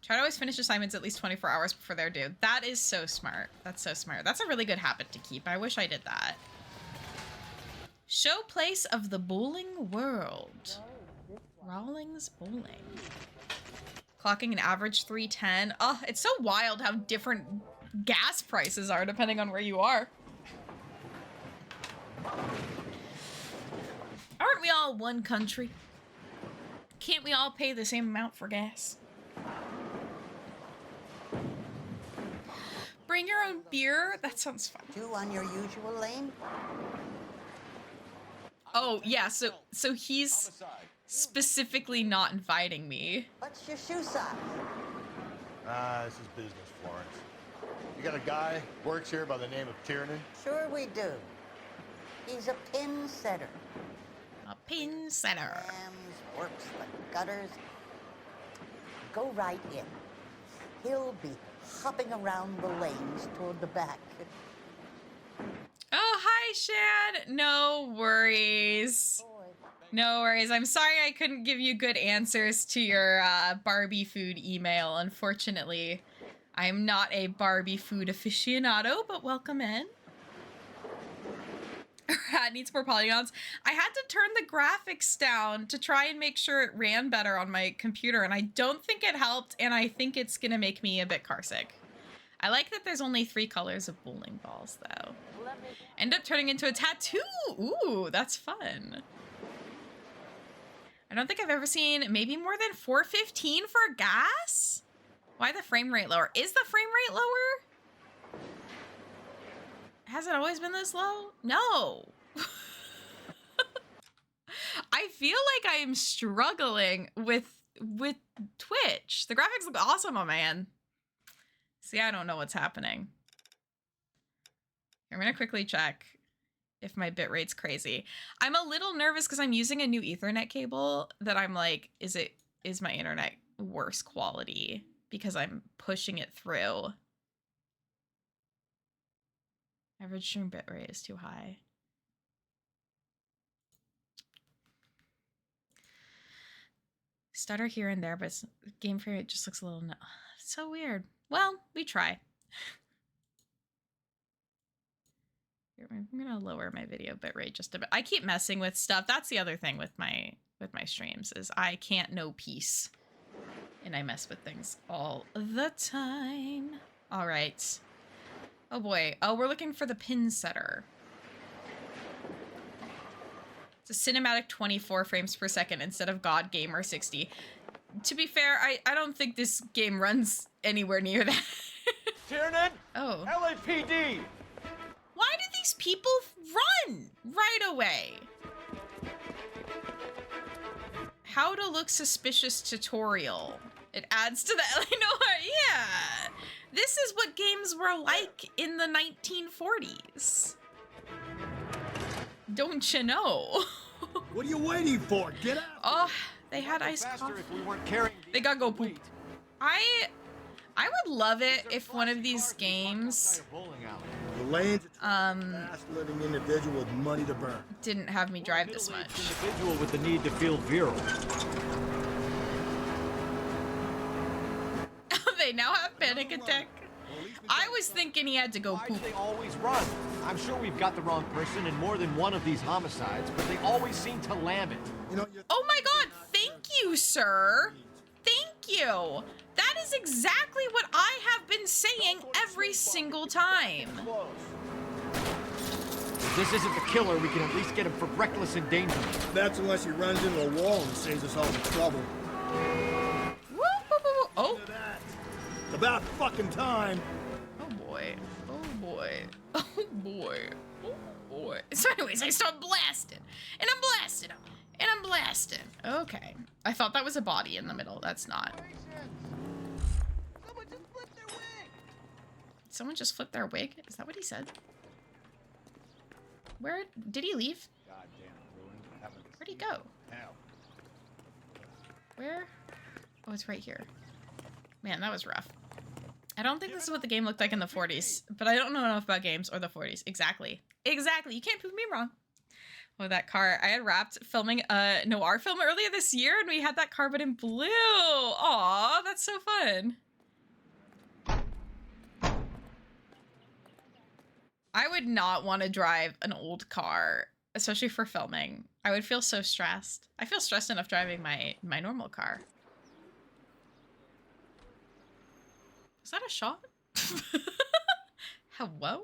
Try to always finish assignments at least 24 hours before they're due. That is so smart. That's so smart. That's a really good habit to keep. I wish I did that. Show place of the bowling world. Rawlings Bowling. Clocking an average 310. Oh, it's so wild how different gas prices are depending on where you are. Aren't we all one country? Can't we all pay the same amount for gas? Bring your own beer? That sounds fun. You on your usual lane? Oh, yeah, so he's specifically not inviting me. What's your shoe size? This is business, Florence. You got a guy works here by the name of Tiernan? Sure we do. He's a pin setter. A pin setter. Works the gutters. Go right in. He'll be hopping around the lanes toward the back. Oh, hi, Shan. No worries. No worries. I'm sorry I couldn't give you good answers to your Barbie food email. Unfortunately, I'm not a Barbie food aficionado, but welcome in. Rat needs more polygons. I had to turn the graphics down to try and make sure it ran better on my computer, and I don't think it helped, and I think it's gonna make me a bit carsick. I like that there's only 3 colors of bowling balls, though. End up turning into a tattoo! Ooh, that's fun. I don't think I've ever seen maybe more than 415 for gas? Why the frame rate lower? Is the frame rate lower? Has it always been this low? No. I feel like I am struggling with Twitch. The graphics look awesome on my end. See, I don't know what's happening. I'm gonna quickly check if my bitrate's crazy. I'm a little nervous because I'm using a new Ethernet cable that I'm like, is my internet worse quality because I'm pushing it through? Average stream bitrate is too high. Stutter here and there, but game frame it just looks a little so weird. Well, we try. I'm gonna lower my video bitrate just a bit. I keep messing with stuff. That's the other thing with my streams is I can't know peace, and I mess with things all the time. All right. Oh boy. Oh, we're looking for the pin setter. It's a cinematic 24 frames per second instead of God Gamer 60. To be fair, I don't think this game runs anywhere near that. Tiernan? Oh. LAPD! Why do these people run right away? How to look suspicious tutorial. It adds to the yeah. This is what games were like in the 1940s. Don't you know? What are you waiting for? Get out! Oh, they had iced coffee. They gotta go poop. I would love it if one of these games The lane's fast-living individual with money to burn. didn't have me drive this much. Individual with the need to feel virile. They now have panic attack. I was thinking he had to go Why poop. do they always run? I'm sure we've got the wrong person in more than one of these homicides, but they always seem to lamb it. Oh my god, thank you, sir. Thank you. That is exactly what I have been saying every single time. If this isn't the killer, we can at least get him for reckless endangerment. That's unless he runs into a wall and saves us all the trouble. Woo, woo, woo. Oh. It's about fucking time. Oh boy. Oh boy. Oh boy. Oh boy. So anyways, I start blasting. And I'm blasting him. And I'm blasting. Okay. I thought that was a body in the middle. That's not. Someone just flipped their wig? Is that what he said? Where did he leave? Where'd he go? Where? Oh, it's right here. Man, that was rough. I don't think this is what the game looked like in the 40s, but I don't know enough about games or the 40s. Exactly. Exactly. You can't prove me wrong. Oh, that car. I had wrapped filming a noir film earlier this year, and we had that car, but in blue. Aw, that's so fun. I would not want to drive an old car, especially for filming. I would feel so stressed. I feel stressed enough driving my normal car. Is that a shot? Hello?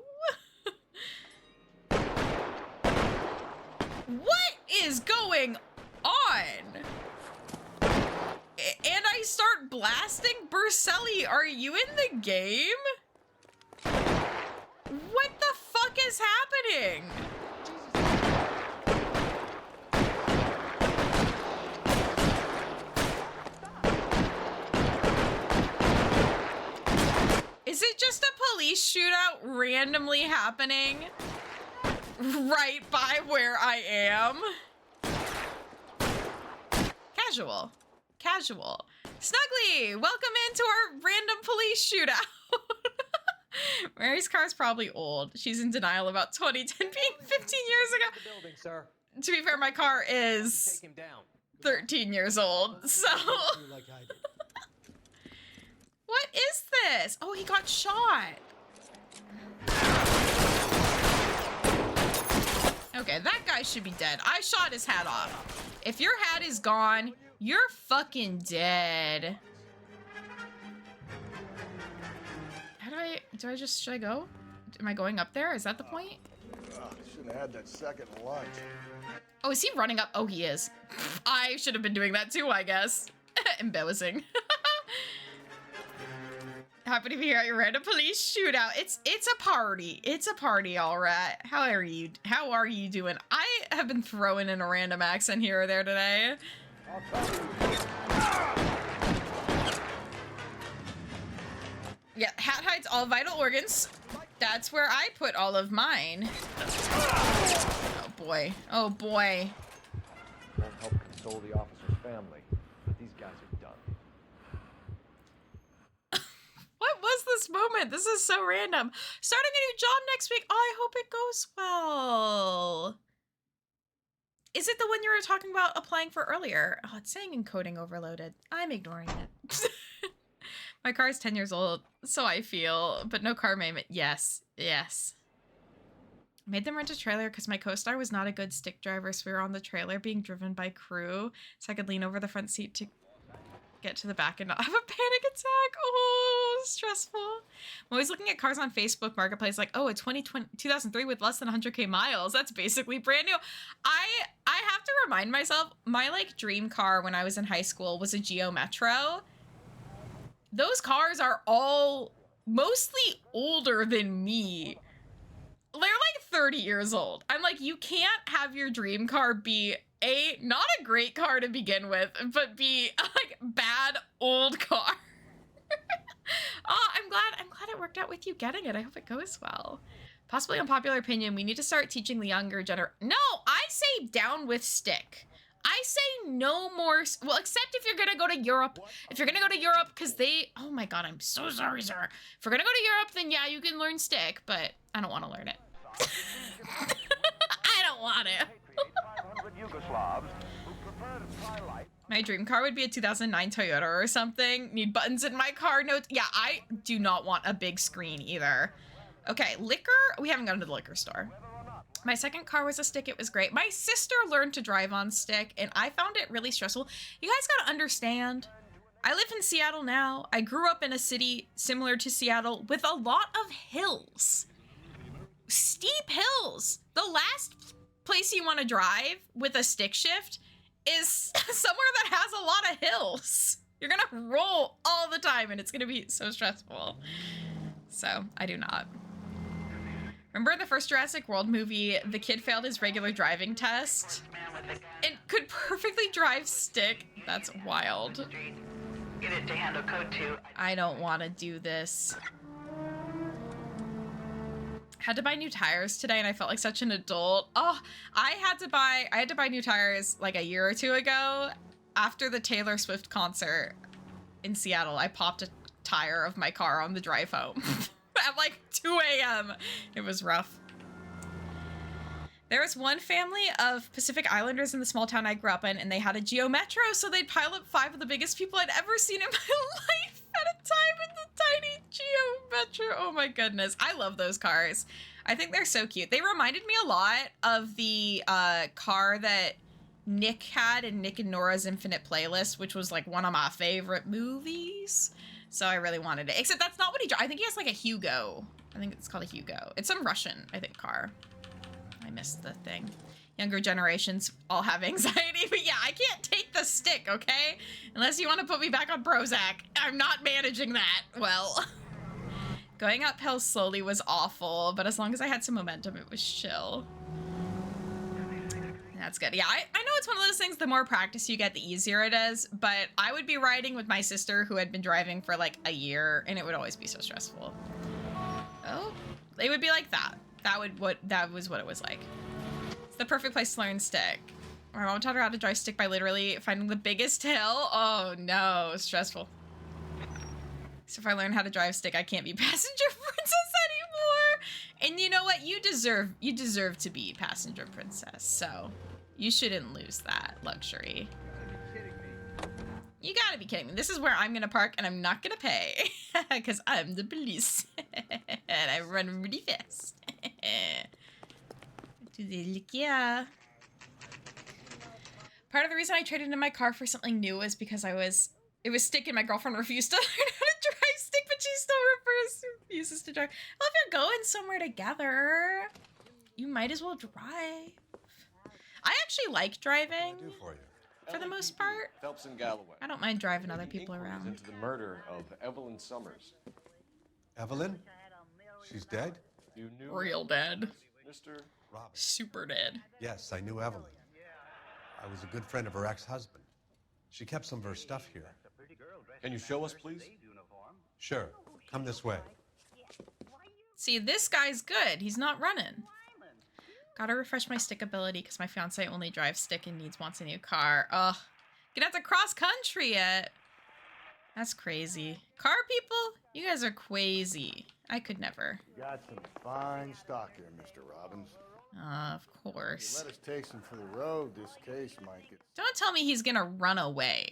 What is going on? And I start blasting? Burselli, are you in the game? What the fuck is happening? Is it just a police shootout randomly happening right by where I am? Casual. Casual. Snuggly, welcome into our random police shootout. Mary's car's probably old. She's in denial about 2010 being 15 years ago. Building, sir. To be fair, my car is Take him down. 13 years old, so... Like I did. What is this? Oh, he got shot. Okay, that guy should be dead. I shot his hat off. If your hat is gone, you're fucking dead. How should I go? Am I going up there? Is that the point? Should have had that second lunch. Oh, is he running up? Oh, he is. I should have been doing that too, I guess. Embarrassing. Happy to be here at your random police shootout. It's a party. It's a party, all right. How are you doing? I have been throwing in a random accent here or there today. Yeah, hat hides all vital organs. That's where I put all of mine. Oh boy. Oh boy. Won't help console the officer's family, but these guys are done. What was this moment? This is so random. Starting a new job next week. Oh, I hope it goes well. Is it the one you were talking about applying for earlier? Oh, it's saying encoding overloaded. I'm ignoring it. My car is 10 years old, so I feel, but no car payment. Yes, yes. Made them rent a trailer because my co-star was not a good stick driver, so we were on the trailer being driven by crew, so I could lean over the front seat to get to the back and not have a panic attack. Oh, stressful. I'm always looking at cars on Facebook Marketplace like, oh, a 2003 with less than 100k miles. That's basically brand new. I have to remind myself, my like dream car when I was in high school was a Geo Metro. Those cars are all mostly older than me. They're like 30 years old. I'm like, you can't have your dream car be A, not a great car to begin with, but B, like, bad old car. Oh, I'm glad it worked out with you getting it. I hope it goes well. Possibly unpopular opinion, we need to start teaching the younger No, I say down with stick. I say no more, well, except if you're gonna go to Europe. If you're gonna go to Europe, because oh my god, I'm so sorry, sir. If we're gonna go to Europe, then yeah, you can learn stick, but I don't want to learn it. I don't want it. My dream car would be a 2009 Toyota or something. Need buttons in my car notes. Yeah, I do not want a big screen either. Okay, liquor. We haven't gone to the liquor store. My second car was a stick. It was great. My sister learned to drive on stick, and I found it really stressful. You guys gotta understand, I live in Seattle now. I grew up in a city similar to Seattle with a lot of hills. Steep hills. The last place you want to drive with a stick shift is somewhere that has a lot of hills. You're gonna roll all the time, and it's gonna be so stressful. So, I do not. Remember the first Jurassic World movie, the kid failed his regular driving test and could perfectly drive stick? That's wild. Get it to handle code 2. I don't want to do this. Had to buy new tires today and I felt like such an adult. Oh, I had to buy new tires like a year or two ago. After the Taylor Swift concert in Seattle, I popped a tire of my car on the drive home. At like 2 a.m. It was rough. There was one family of Pacific Islanders in the small town I grew up in, and they had a Geo Metro, so they'd pile up 5 of the biggest people I'd ever seen in my life at a time in the tiny Geo Metro. Oh my goodness. I love those cars. I think they're so cute. They reminded me a lot of the car that Nick had in Nick and Nora's Infinite Playlist, which was like one of my favorite movies. So I really wanted it. Except that's not what he drives. I think he has like a Hugo. I think it's called a Hugo. It's some Russian, I think, car. I missed the thing. Younger generations all have anxiety. But yeah, I can't take the stick, okay? Unless you want to put me back on Prozac. I'm not managing that well. Going uphill slowly was awful. But as long as I had some momentum, it was chill. That's good. Yeah, I know it's one of those things, the more practice you get, the easier it is, but I would be riding with my sister who had been driving for like a year, and it would always be so stressful. Oh, it would be like that. That was what it was like. It's the perfect place to learn stick. My mom taught her how to drive stick by literally finding the biggest hill. Oh no, stressful. So if I learn how to drive stick, I can't be passenger princess anymore. And you know what? You deserve to be passenger princess. So you shouldn't lose that luxury. You gotta be kidding me. This is where I'm gonna park and I'm not gonna pay. Because I'm the police. And I run really fast. Yeah. Part of the reason I traded in my car for something new was because it was stick and my girlfriend refused to learn how to drive stick, but she still refuses to drive. Well, if you're going somewhere together, you might as well drive. I actually like driving for the most part. Phelps and Galloway. I don't mind driving other people around. Into the murder of Evelyn Summers. Evelyn? She's dead? You knew Real dead. Mr. Robin. Super dead. Yes, I knew Evelyn. I was a good friend of her ex-husband. She kept some of her stuff here. Can you show us, please? Sure. Come this way. See, this guy's good. He's not running. Gotta refresh my stick ability because my fiance only drives stick and wants a new car. Ugh. Gonna have to cross country it. That's crazy. Car people? You guys are crazy. I could never. You got some fine stock here, Mr. Robbins. Of course. You let us take some for the road, this case might get... Don't tell me he's gonna run away.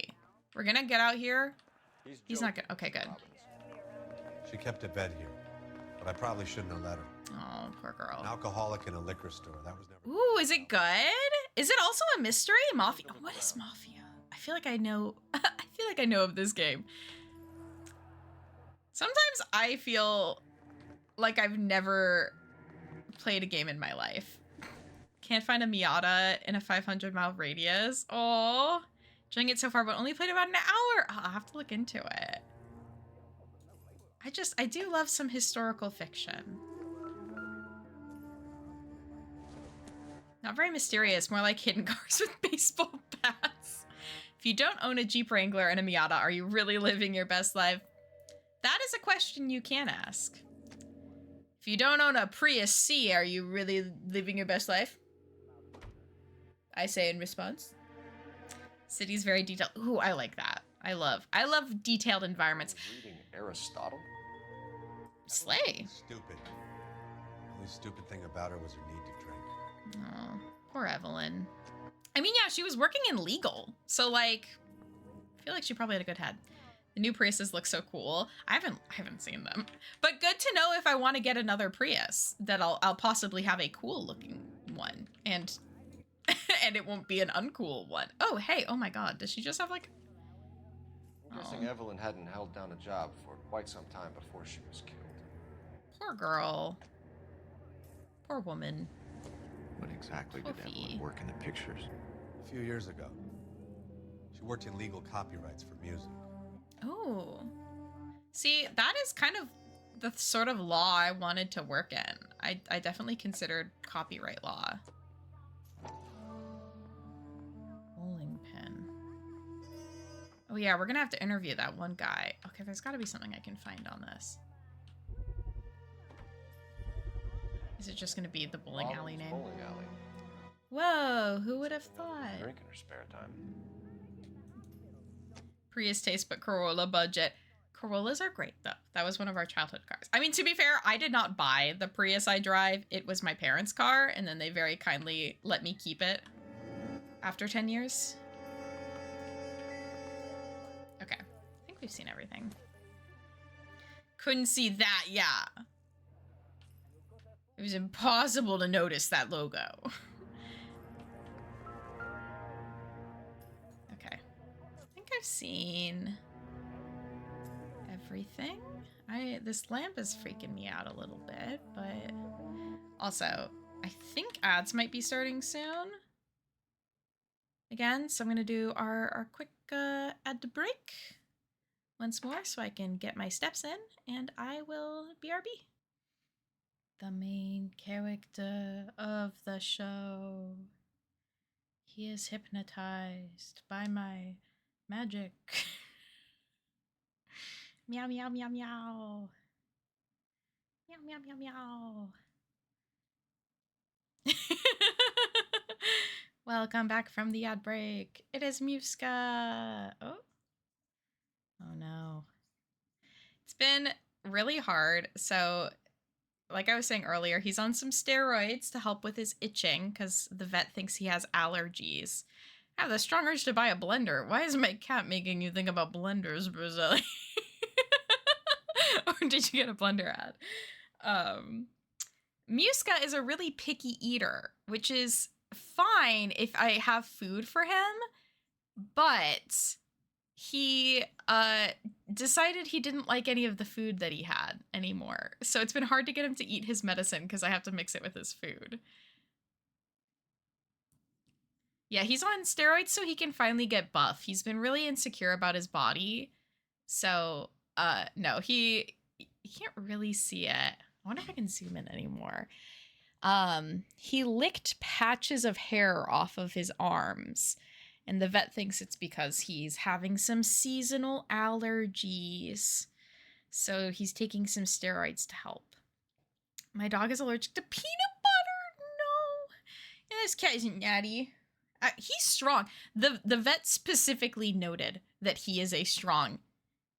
We're gonna get out here? He's not gonna... Okay, good. She kept a bed here, but I probably shouldn't have let her. Oh, poor girl. An alcoholic in a liquor store. That was never... Ooh, is it good? Is it also a mystery? Mafia? What is Mafia? I feel like I know... I feel like I know of this game. Sometimes I feel like I've never played a game in my life. Can't find a Miata in a 500-mile radius. Oh, enjoying it so far, but only played about an hour. Oh, I'll have to look into it. I do love some historical fiction. Not very mysterious, more like hidden cars with baseball bats. If you don't own a Jeep Wrangler and a Miata, are you really living your best life? That is a question you can ask. If you don't own a Prius C, are you really living your best life? I say in response. City's very detailed. Ooh, I like that. I love detailed environments. Reading Aristotle? Slay. Stupid. The only stupid thing about her was her need to drink. Oh, poor Evelyn. I mean, yeah, she was working in legal. So, like, I feel like she probably had a good head. The new Priuses look so cool. I haven't seen them. But good to know if I want to get another Prius that I'll possibly have a cool looking one. And and it won't be an uncool one. Oh, hey, oh my god. Does she just have like... I'm guessing Evelyn hadn't held down a job for quite some time before she was killed. Poor girl. Poor woman. What exactly did Evelyn work in the pictures? A few years ago. She worked in legal copyrights for music. Oh. See, that is kind of the sort of law I wanted to work in. I definitely considered copyright law. Bowling pin. Oh yeah, we're gonna have to interview that one guy. Okay, there's gotta be something I can find on this. Is it just gonna be the bowling alley name? Bowling alley. Whoa, who would have thought? Drink in her spare time. Prius taste, but Corolla budget. Corollas are great, though. That was one of our childhood cars. I mean, to be fair, I did not buy the Prius I drive. It was my parents' car, and then they very kindly let me keep it after 10 years. Okay. I think we've seen everything. Couldn't see that, yeah. It was impossible to notice that logo. Okay. I think I've seen everything. This lamp is freaking me out a little bit, but also, I think ads might be starting soon. Again, so I'm gonna do our quick ad break once more so I can get my steps in, and I will BRB. The main character of the show. He is hypnotized by my magic. Meow, meow, meow, meow. Meow, meow, meow, meow. Welcome back from the ad break. It is Muska. Oh. Oh no. It's been really hard. So, like I was saying earlier, he's on some steroids to help with his itching because the vet thinks he has allergies. I have the strong urge to buy a blender. Why is my cat making you think about blenders, Brazili? Or did you get a blender ad? Muska is a really picky eater, which is fine if I have food for him, but he decided he didn't like any of the food that he had anymore. So it's been hard to get him to eat his medicine because I have to mix it with his food. Yeah, he's on steroids so he can finally get buff. He's been really insecure about his body. So, no, he can't really see it. I wonder if I can zoom in anymore. He licked patches of hair off of his arms. And the vet thinks it's because he's having some seasonal allergies. So he's taking some steroids to help. My dog is allergic to peanut butter. No. And this cat isn't natty. He's strong. The vet specifically noted that he is a strong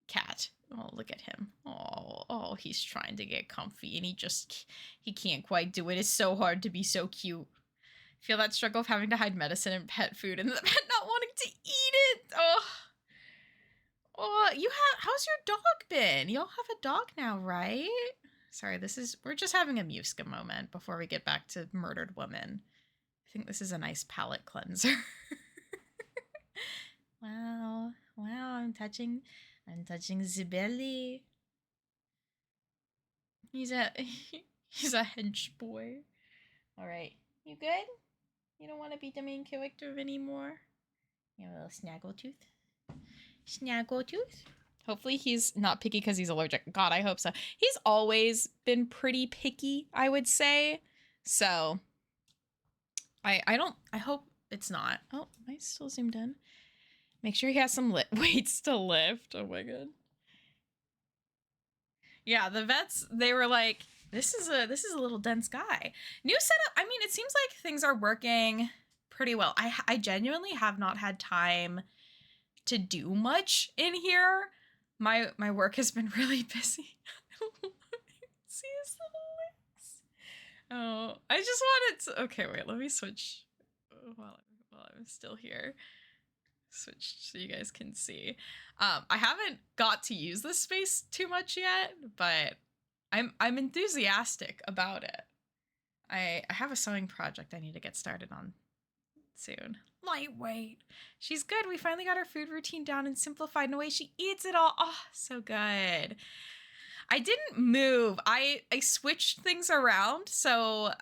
cat. Oh, look at him. Oh, he's trying to get comfy and he can't quite do it. It's so hard to be so cute. Feel that struggle of having to hide medicine and pet food and the pet not wanting to eat it. Oh, how's your dog been? Y'all have a dog now, right? Sorry, we're just having a Muska moment before we get back to Murdered Woman. I think this is a nice palate cleanser. Wow, I'm touching the belly. He's a hench boy. All right, you good? You don't want to be the main character anymore? You have a little snaggletooth. Snaggletooth. Hopefully he's not picky because he's allergic. God, I hope so. He's always been pretty picky, I would say. So, I hope it's not. Oh, am I still zoomed in? Make sure he has some weights to lift. Oh my god. Yeah, the vets, they were like, this is a little dense guy. New setup. I mean, it seems like things are working pretty well. I genuinely have not had time to do much in here. My work has been really busy. See his little legs. Oh, I just wanted to. Okay, wait. Let me switch while I'm still here. Switch so you guys can see. I haven't got to use this space too much yet, but I'm enthusiastic about it. I have a sewing project I need to get started on soon. Lightweight. She's good. We finally got her food routine down and simplified in a way she eats it all. Oh, so good. I didn't move. I switched things around, so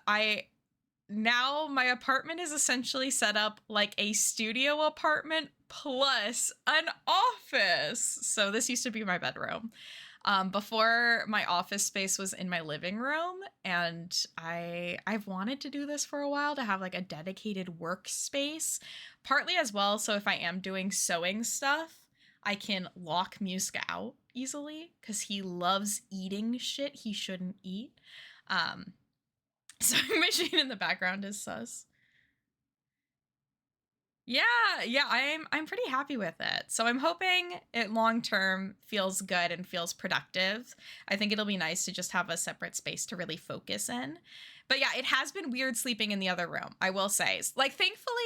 now my apartment is essentially set up like a studio apartment plus an office. So this used to be my bedroom. Before, my office space was in my living room, and I've wanted to do this for a while, to have like a dedicated workspace, partly as well so if I am doing sewing stuff, I can lock Muska out easily because he loves eating shit he shouldn't eat. Sewing machine in the background is sus. Yeah, I'm pretty happy with it. So I'm hoping it long term feels good and feels productive. I think it'll be nice to just have a separate space to really focus in. But yeah, it has been weird sleeping in the other room, I will say. Like, thankfully,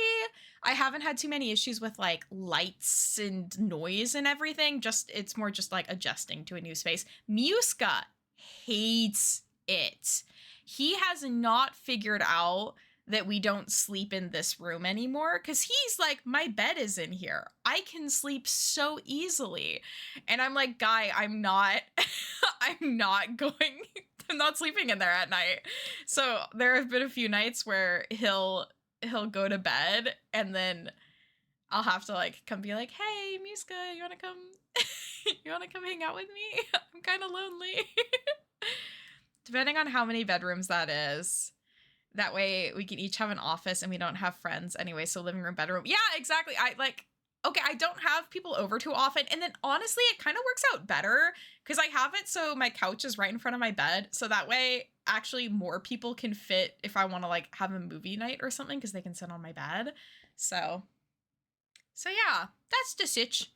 I haven't had too many issues with like lights and noise and everything. It's more just like adjusting to a new space. Muska hates it. He has not figured out that we don't sleep in this room anymore, because he's like, my bed is in here. I can sleep so easily. And I'm like, guy, I'm not sleeping in there at night. So there have been a few nights where he'll go to bed, and then I'll have to like come be like, hey, Muska, you wanna come hang out with me? I'm kind of lonely. Depending on how many bedrooms that is. That way we can each have an office and we don't have friends anyway. So living room, bedroom. Yeah, exactly. I don't have people over too often. And then honestly, it kind of works out better because I have it so my couch is right in front of my bed. So that way actually more people can fit if I want to like have a movie night or something, because they can sit on my bed. So yeah, that's the sitch.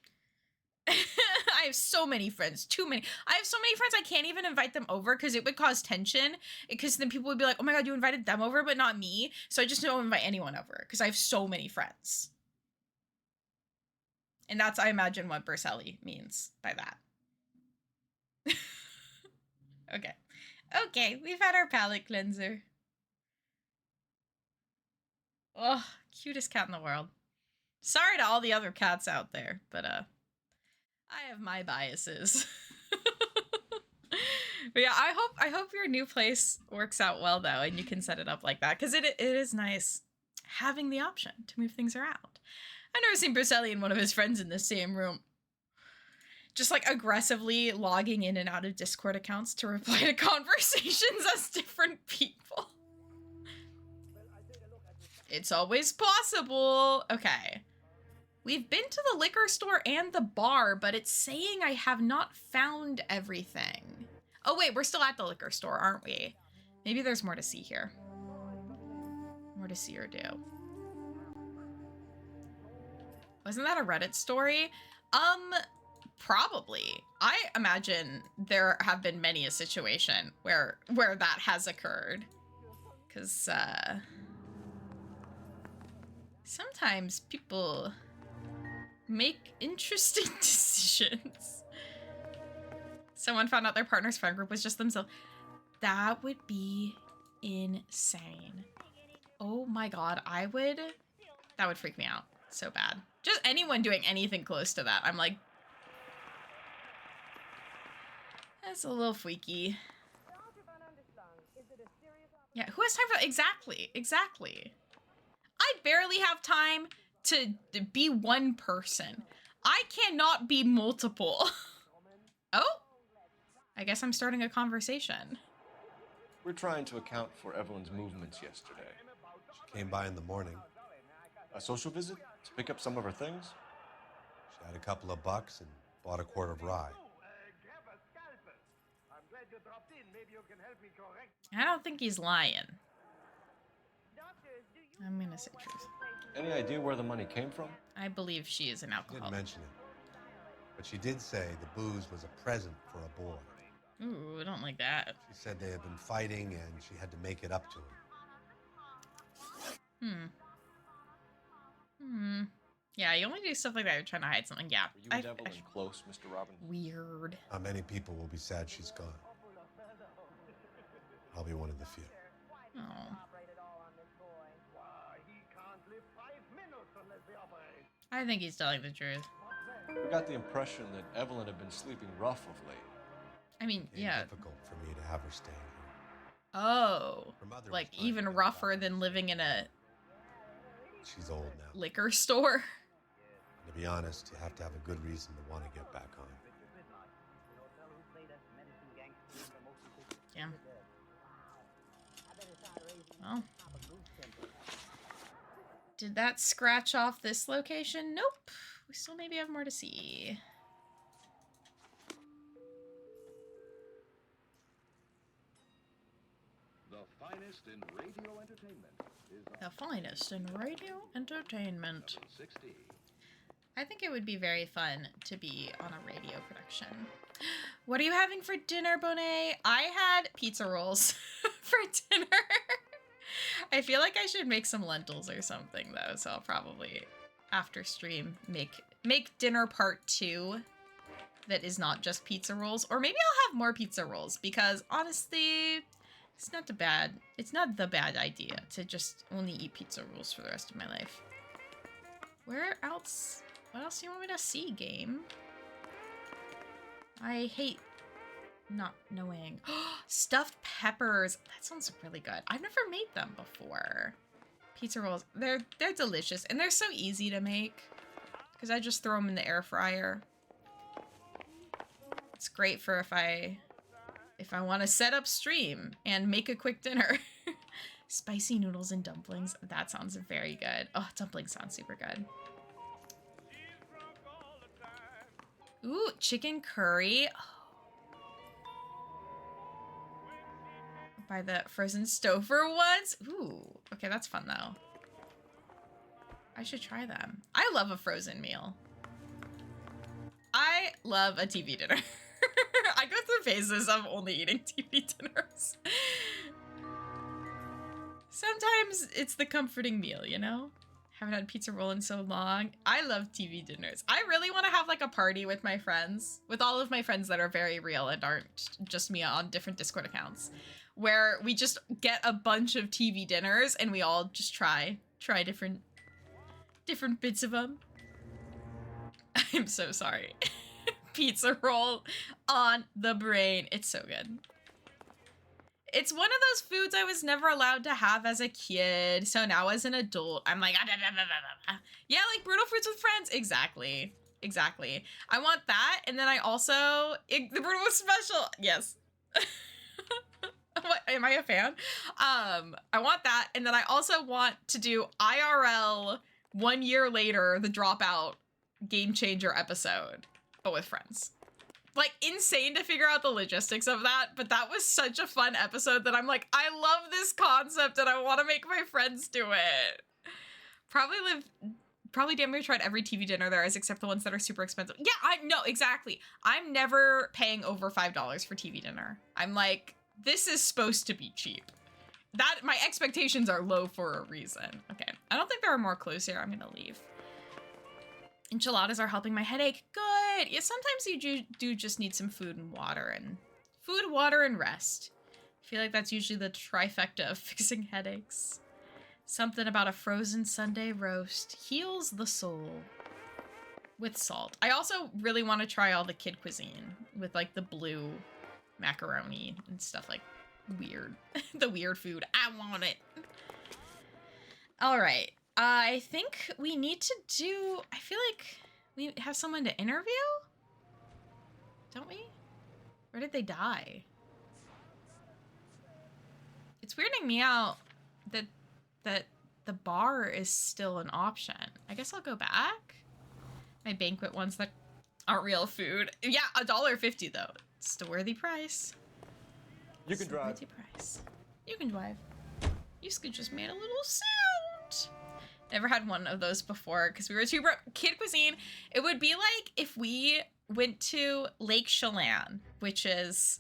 I have so many friends, too many. I have so many friends I can't even invite them over because it would cause tension, because then people would be like, oh my god, you invited them over but not me. So I just don't invite anyone over because I have so many friends. And that's, I imagine, what Berselli means by that. Okay, we've had our palate cleanser. Oh, cutest cat in the world. Sorry to all the other cats out there, but I have my biases. But yeah, I hope your new place works out well though, and you can set it up like that, because it is nice having the option to move things around. I've never seen Bruselli and one of his friends in the same room, just like aggressively logging in and out of Discord accounts to reply to conversations as different people. It's always possible. Okay. We've been to the liquor store and the bar, but it's saying I have not found everything. Oh wait, we're still at the liquor store, aren't we? Maybe there's more to see here. More to see or do. Wasn't that a Reddit story? Probably. I imagine there have been many a situation where that has occurred. 'Cause, sometimes people make interesting decisions. Someone found out their partner's friend group was just themselves. That would be insane. Oh my god, that would freak me out so bad. Just anyone doing anything close to that, I'm like, that's a little freaky. Yeah, who has time for that? Exactly. I barely have time to be one person. I cannot be multiple. Oh, I guess I'm starting a conversation. We're trying to account for Evelyn's movements yesterday. She Came by in the morning. A social visit to pick up some of her things? She had a couple of bucks and bought a quart of rye. I don't think he's lying. I'm gonna say truth. Any idea where the money came from? I believe she is an She alcoholic. didn't mention it. But she did say the booze was a present for a boy. Ooh, I don't like that. She said they had been fighting and she had to make it up to him. Yeah, you only do stuff like that. You're trying to hide something. Yeah. Were you and Evelyn close, Mr. Robin? Weird. How many people will be sad she's gone? I'll be one of the few. Oh. I think he's telling the truth. We got the impression that Evelyn had been sleeping rough of late. I mean, yeah. Difficult for me to have her staying here. Oh. Her mother Like was fine, even rougher than living in a She's old now. liquor store. And to be honest, you have to have a good reason to want to get back on. Yeah. Well. Did that scratch off this location? Nope. We still maybe have more to see. The finest in radio entertainment is The finest in radio entertainment. 60. I think it would be very fun to be on a radio production. What are you having for dinner, Bonet? I had pizza rolls for dinner. I feel like I should make some lentils or something though, so I'll probably after stream make dinner part 2 that is not just pizza rolls, or maybe I'll have more pizza rolls because honestly, it's not the bad idea to just only eat pizza rolls for the rest of my life. What else do you want me to see, game? I hate not knowing. Stuffed peppers. That sounds really good. I've never made them before. Pizza rolls. They're delicious and they're so easy to make because I just throw them in the air fryer. It's great for if I want to set up stream and make a quick dinner. Spicy noodles and dumplings. That sounds very good. Oh, dumplings sound super good. Ooh, chicken curry. By the frozen Stouffer ones. Ooh, okay, that's fun though. I should try them. I love a frozen meal. I love a TV dinner. I go through phases of only eating TV dinners. Sometimes it's the comforting meal, you know? Haven't had pizza roll in so long. I love TV dinners. I really want to have like a party with my friends, with all of my friends that are very real and aren't just me on different Discord accounts, where we just get a bunch of TV dinners and we all just try different bits of them. I'm so sorry. Pizza roll on the brain. It's so good. It's one of those foods I was never allowed to have as a kid. So now as an adult, I'm like, yeah, like brutal fruits with friends. Exactly. Exactly. I want that. And then I also, the brutal special. Yes. What, am I a fan? I want that. And then I also want to do IRL 1 year later, the Dropout Game Changer episode, but with friends. Like, insane to figure out the logistics of that, but that was such a fun episode that I'm like, I love this concept and I want to make my friends do it. Probably damn near tried every TV dinner there is except the ones that are super expensive. Yeah, no, exactly. I'm never paying over $5 for TV dinner. I'm like, this is supposed to be cheap. That, my expectations are low for a reason. Okay, I don't think there are more clues here. I'm gonna leave. Enchiladas are helping my headache. Good. Yeah, sometimes you do just need some food, water, and rest. I feel like that's usually the trifecta of fixing headaches. Something about a frozen Sunday roast heals the soul. With salt. I also really want to try all the kid cuisine with like the blue macaroni and stuff like weird. The weird food. I want it. All right. I think we need to do, I feel like we have someone to interview? Don't we? Where did they die? It's weirding me out that the bar is still an option. I guess I'll go back. My banquet ones that aren't real food. Yeah, $1.50 though. It's still worthy price. You can drive. Worthy price. You can drive. You just made a little sound. Never had one of those before because we were too broke. Kid cuisine. It would be like if we went to Lake Chelan, which is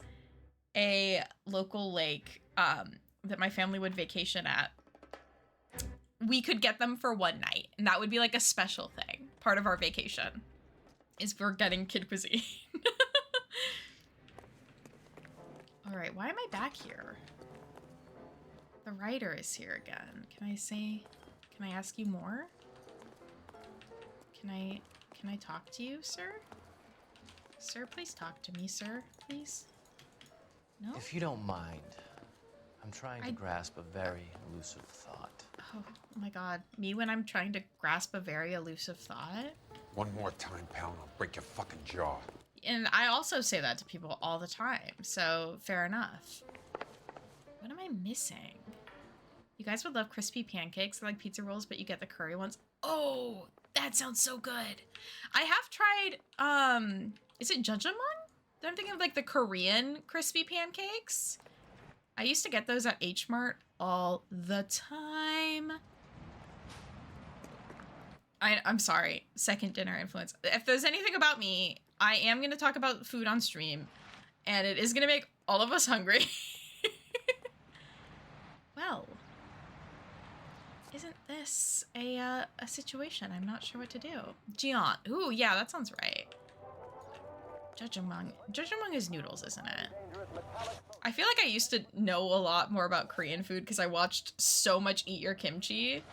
a local lake that my family would vacation at. We could get them for one night, and that would be like a special thing. Part of our vacation is we're getting kid cuisine. All right, why am I back here? The writer is here again. Can I ask you more? Can I talk to you, sir? Sir, please talk to me, sir, please. No? If you don't mind, I'm trying to grasp a very elusive thought. Oh my god. Me when I'm trying to grasp a very elusive thought? One more time, pal, and I'll break your fucking jaw. And I also say that to people all the time, so fair enough. What am I missing? You guys would love crispy pancakes. They're like pizza rolls, but you get the curry ones. Oh, that sounds so good. I have tried, is it jjajangmyeon? I'm thinking of like the Korean crispy pancakes. I used to get those at H Mart all the time. I'm sorry, second dinner influence. If there's anything about me, I am going to talk about food on stream, and it is going to make all of us hungry. Well, isn't this a situation? I'm not sure what to do. Jian. Ooh, yeah, that sounds right. Jjajangmyeon. Jjajangmyeon is noodles, isn't it? I feel like I used to know a lot more about Korean food because I watched so much Eat Your Kimchi.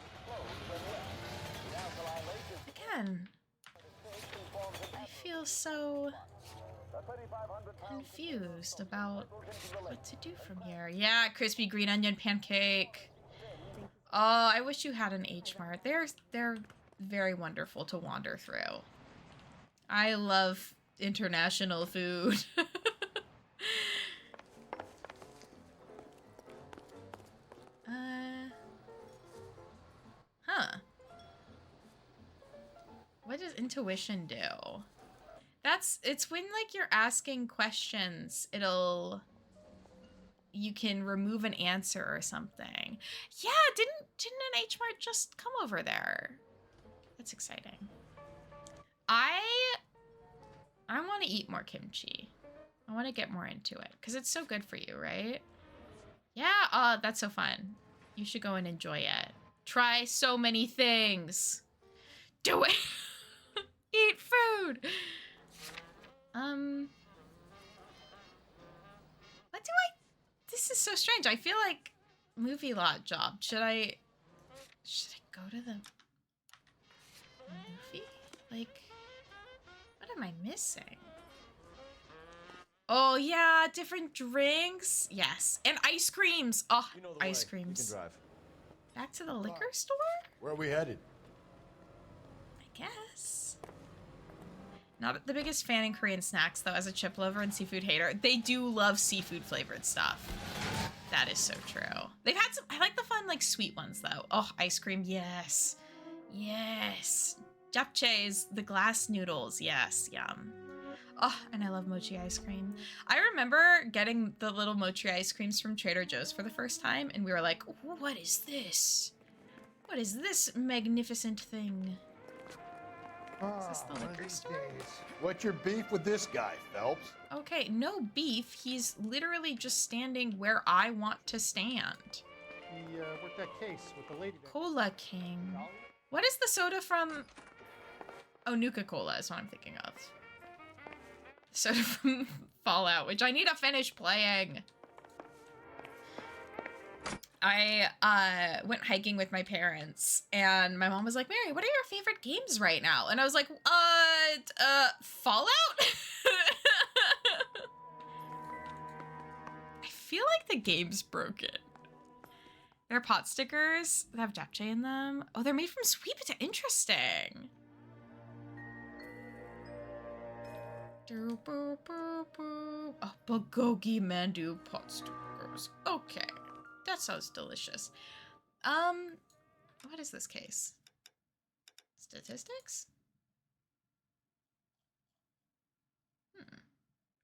Again, I feel so confused about what to do from here. Yeah, crispy green onion pancake. Oh, I wish you had an H Mart. They're very wonderful to wander through. I love international food. Huh. What does intuition do? It's when like you're asking questions, you can remove an answer or something. Yeah, didn't an H Mart just come over there? That's exciting. I want to eat more kimchi. I want to get more into it because it's so good for you, right? Yeah, that's so fun. You should go and enjoy it. Try so many things. Do it. Eat food. What do I... This is so strange. I feel like movie lot job. Should I go to the movie? Like, what am I missing? Oh, yeah, different drinks. Yes, and ice creams. Oh, You know the ice way. creams. You can drive. Back to the liquor store? Where are we headed? I guess. Not the biggest fan in Korean snacks, though, as a chip lover and seafood hater. They do love seafood flavored stuff. That is so true. They've had some, I like the fun, like, sweet ones, though. Oh, ice cream, yes. Yes. Japchaes, the glass noodles, yes, yum. Oh, and I love mochi ice cream. I remember getting the little mochi ice creams from Trader Joe's for the first time, and we were like, what is this? What is this magnificent thing? Is this the liquor store? What's your beef with this guy, Phelps? Okay, no beef. He's literally just standing where I want to stand. He worked that case with the lady. Cola King. What is the soda from... Oh, Nuka-Cola is what I'm thinking of. Soda from Fallout, which I need to finish playing. I went hiking with my parents, and my mom was like, Mary, what are your favorite games right now? And I was like, Fallout? I feel like the game's broken. They're pot stickers that have japchae in them. Oh, they're made from sweet potato. Interesting. Oh, bulgogi mandu pot stickers. Okay. That sounds delicious. What is this case? Statistics?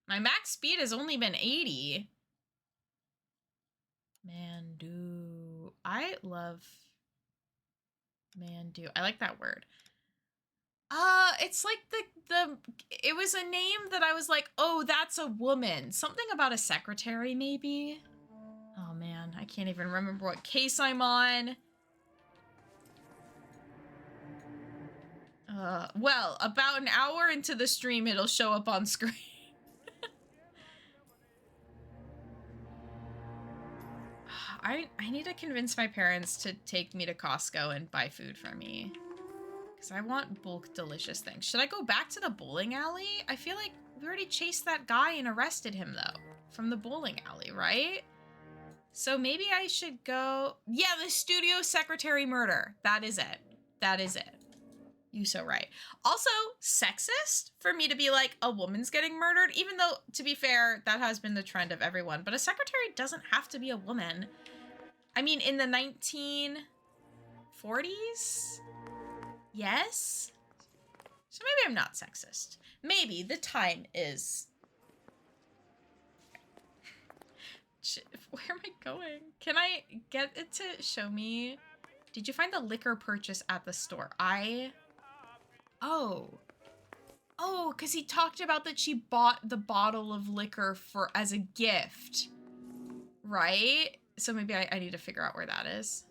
My max speed has only been 80. Mandu. I love Mandu. I like that word. It's like it was a name that I was like, oh, that's a woman. Something about a secretary, maybe? Oh man, I can't even remember what case I'm on. Well, about an hour into the stream, it'll show up on screen. I need to convince my parents to take me to Costco and buy food for me. Because I want bulk delicious things. Should I go back to the bowling alley? I feel like we already chased that guy and arrested him, though. From the bowling alley, right? So maybe I should go... Yeah, the studio secretary murder. That is it. That is it. You so right. Also, sexist for me to be like, a woman's getting murdered, even though, to be fair, that has been the trend of everyone. But a secretary doesn't have to be a woman. I mean, in the 1940s? Yes? So maybe I'm not sexist. Maybe the time is... Where am I going? Can I get it to show me? Did you find the liquor purchase at the store? Oh, because he talked about that she bought the bottle of liquor as a gift, right? So maybe I need to figure out where that is.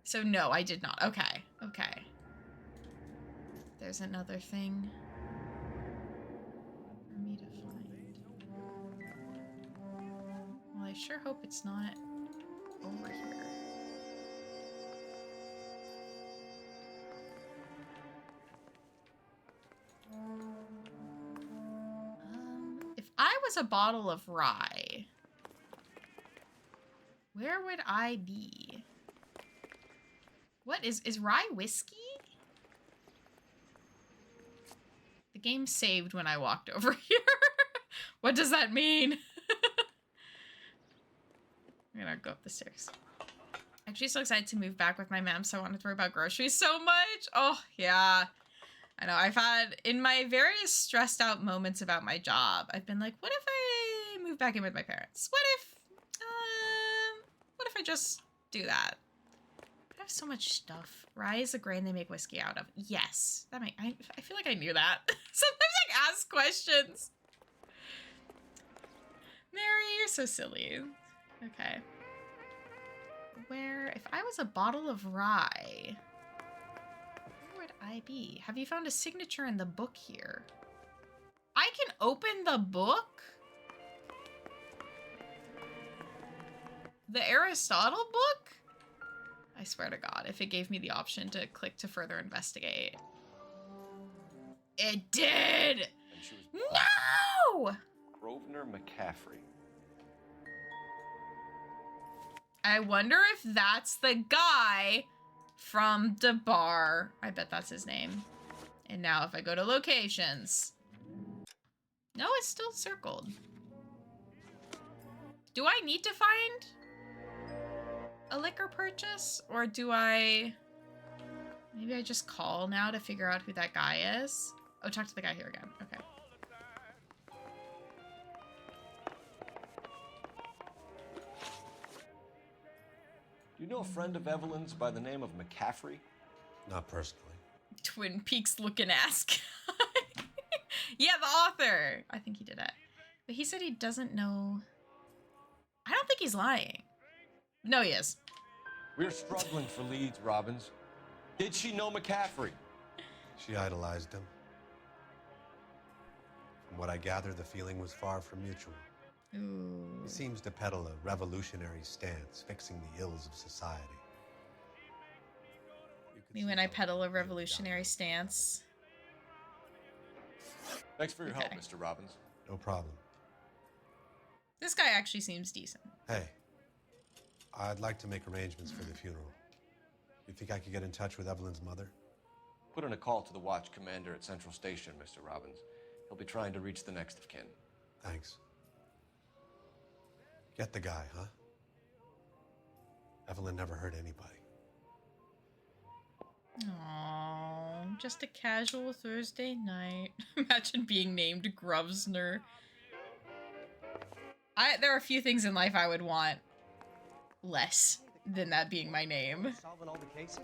So no, I did not. Okay, okay. There's another thing for me to find. Well, I sure hope it's not over here. If I was a bottle of rye, where would I be? What is rye whiskey? The game saved when I walked over here. What does that mean? I'm gonna go up the stairs. Actually, so excited to move back with my mom, so I wanted to worry about groceries so much. Oh, yeah. I know, I've had, in my various stressed out moments about my job, I've been like, what if I move back in with my parents? What if I just do that? I have so much stuff. Rye is a grain they make whiskey out of. Yes. I feel like I knew that. Sometimes I ask questions. Mary, you're so silly. Okay. If I was a bottle of rye, where would I be? Have you found a signature in the book here? I can open the book? The Aristotle book? I swear to God, if it gave me the option to click to further investigate. It did! No! Grosvenor McCaffrey. I wonder if that's the guy from the bar. I bet that's his name. And now if I go to locations. No, it's still circled. Do I need to find a liquor purchase? Or do I... Maybe I just call now to figure out who that guy is? Oh, talk to the guy here again. Okay. Do you know a friend of Evelyn's by the name of McCaffrey? Not personally. Twin Peaks looking ass guy. Yeah, the author. I think he did it. But he said he doesn't know. I don't think he's lying. No, he is. We're struggling for leads, Robbins. Did she know McCaffrey? She idolized him. From what I gather, the feeling was far from mutual. Ooh. He seems to peddle a revolutionary stance, fixing the ills of society. Me when I peddle a revolutionary stance. Thanks for your help, Mr. Robbins. No problem. This guy actually seems decent. Hey, I'd like to make arrangements for the funeral. You think I could get in touch with Evelyn's mother? Put in a call to the watch commander at Central Station, Mr. Robbins. He'll be trying to reach the next of kin. Thanks. Get the guy, huh? Evelyn never hurt anybody. Aww, just a casual Thursday night. Imagine being named Grosvenor. There are a few things in life I would want less than that being my name. Solving all the cases?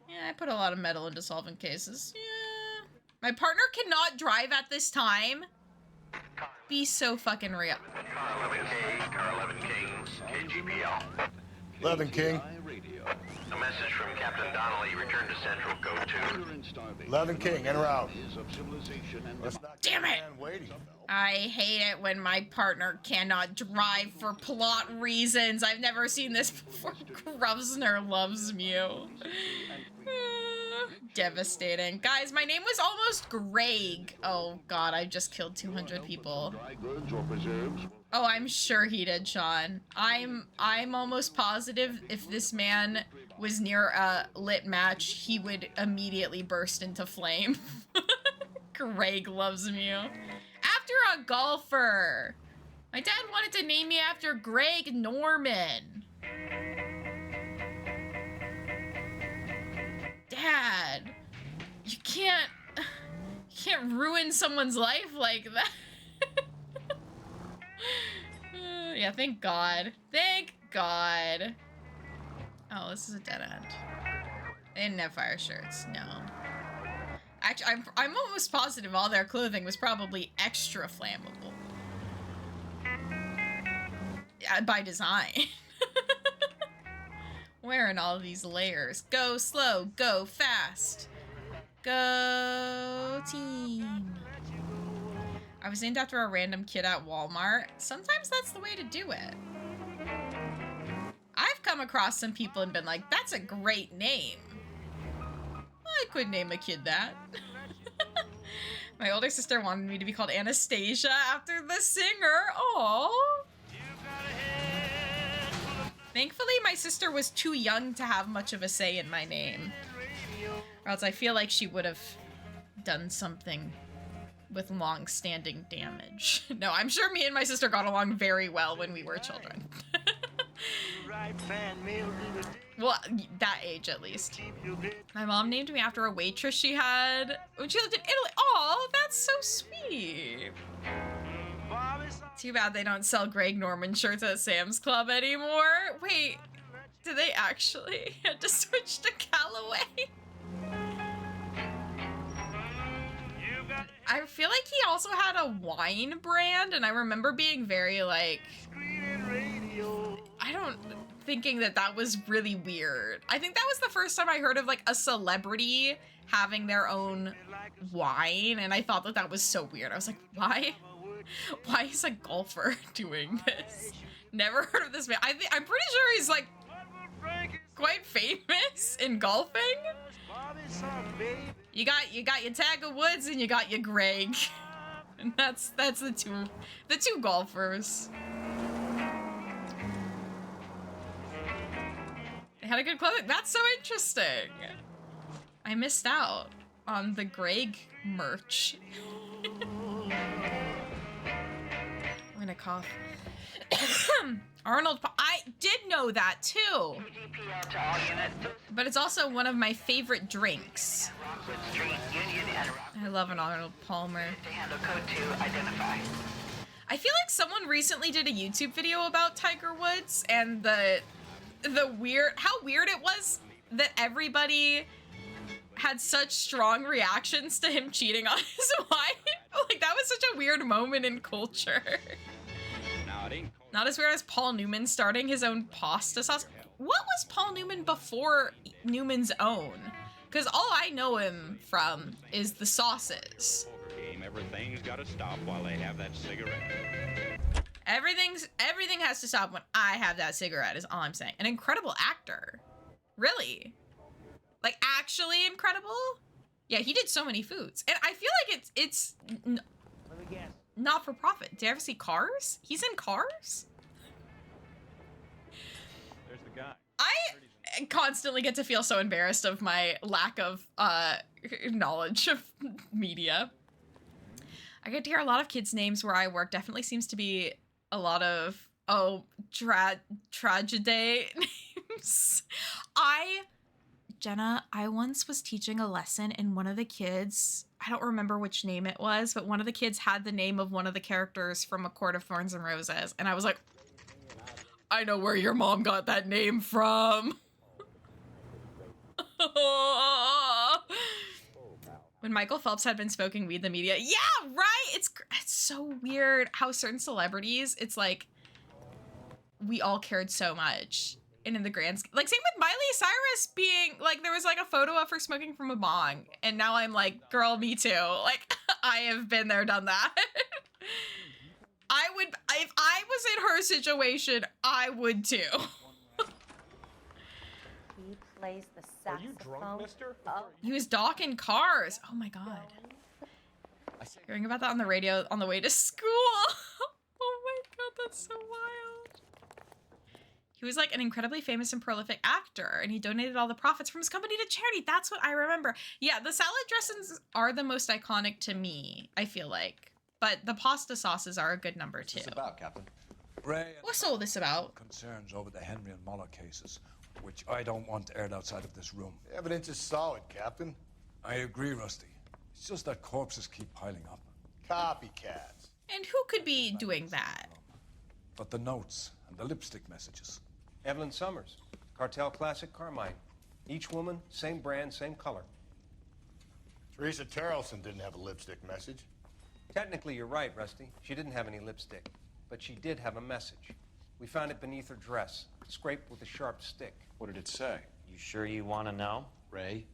Yeah, I put a lot of metal into solving cases. Yeah. My partner cannot drive at this time. Be so fucking real. Car 11K, Car 11 Kings, KGPL. 11 King. A message from Captain Donnelly. Return to Central. Go to 11 King, en route. Damn it! I hate it when my partner cannot drive for plot reasons. I've never seen this before. Grosvenor loves you. Devastating. Guys, my name was almost Greg. Oh god, I just killed 200 people. Oh, I'm sure he did, Sean. I'm almost positive if this man was near a lit match, he would immediately burst into flame. Greg loves me. After a golfer. My dad wanted to name me after Greg Norman. Dad, you can't ruin someone's life like that. Yeah, thank God. Thank God. Oh, this is a dead end. They didn't have fire shirts, no. Actually, I'm almost positive all their clothing was probably extra flammable. Yeah, by design. Wearing all these layers. Go slow, go fast. Go team. I was named after a random kid at Walmart. Sometimes that's the way to do it. I've come across some people and been like, that's a great name. I could name a kid that. My older sister wanted me to be called Anastasia after the singer. Aww. Thankfully, my sister was too young to have much of a say in my name. Or else I feel like she would have done something with long-standing damage. No, I'm sure me and my sister got along very well when we were children. Well, that age at least. My mom named me after a waitress she had when she lived in Italy. Oh, that's so sweet. Too bad they don't sell Greg Norman shirts at Sam's Club anymore. Wait, did they actually had to switch to Callaway? I feel like he also had a wine brand, and I remember being very like, thinking that was really weird. I think that was the first time I heard of like a celebrity having their own wine, and I thought that was so weird. I was like, why is a golfer doing this? Never heard of this man. I'm pretty sure he's like quite famous in golfing. You got your Tiger Woods and you got your Greg. And that's the two golfers. They had a good clothing. That's so interesting. I missed out on the Greg merch. I'm gonna cough. Arnold, I did know that too. But it's also one of my favorite drinks. I love an Arnold Palmer. I feel like someone recently did a YouTube video about Tiger Woods and the how weird it was that everybody had such strong reactions to him cheating on his wife. Like, that was such a weird moment in culture. Not as weird as Paul Newman starting his own pasta sauce. What was Paul Newman before Newman's Own? Because all I know him from is the sauces. Everything's got to stop while they have that cigarette. Everything has to stop when I have that cigarette is all I'm saying. An incredible actor. Really. Like, actually incredible? Yeah, he did so many foods. And I feel like it's not for profit. Did you ever see Cars? He's in Cars? There's the guy. I constantly get to feel so embarrassed of my lack of knowledge of media. I get to hear a lot of kids' names where I work. Definitely seems to be a lot of Oh, tragedy names. Jenna, I once was teaching a lesson and one of the kids, I don't remember which name it was, but one of the kids had the name of one of the characters from A Court of Thorns and Roses. And I was like, I know where your mom got that name from. When Michael Phelps had been smoking weed in the media. Yeah, right. It's so weird how certain celebrities, it's like, we all cared so much. And in the grand scheme, like same with Miley Cyrus being like, there was like a photo of her smoking from a bong, and now I'm like, girl, me too. Like, I have been there, done that. I would, if I was in her situation, I would too. He plays the saxophone. Are you drunk, mister? Oh. He was docking cars. Oh my god. Hearing about that on the radio on the way to school. Oh my god, that's so wild. He was like an incredibly famous and prolific actor, and he donated all the profits from his company to charity. That's what I remember. Yeah, the salad dressings are the most iconic to me, I feel like. But the pasta sauces are a good number too. What's this about, Captain? Ray, what's all this about? Concerns over the Henry and Muller cases, which I don't want aired outside of this room. The evidence is solid, Captain. I agree, Rusty. It's just that corpses keep piling up. Copycats. And who could be doing that? But the notes and the lipstick messages. Evelyn Summers, Cartel Classic Carmine. Each woman, same brand, same color. Teresa Terrelson didn't have a lipstick message. Technically, you're right, Rusty. She didn't have any lipstick, but she did have a message. We found it beneath her dress, scraped with a sharp stick. What did it say? You sure you want to know? Ray?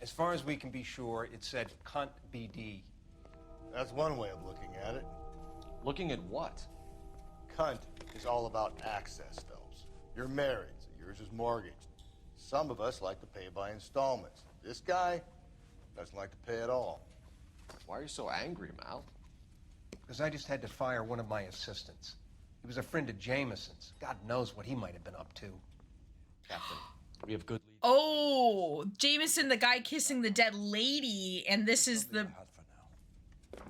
As far as we can be sure, it said cunt BD. That's one way of looking at it. Looking at what? Cunt is all about access, Phelps. You're married, so yours is mortgaged. Some of us like to pay by installments. This guy doesn't like to pay at all. Why are you so angry, Mal? Because I just had to fire one of my assistants. He was a friend of Jameson's. God knows what he might have been up to. Captain, we have good leads. Oh, Jameson, the guy kissing the dead lady, and this is the... And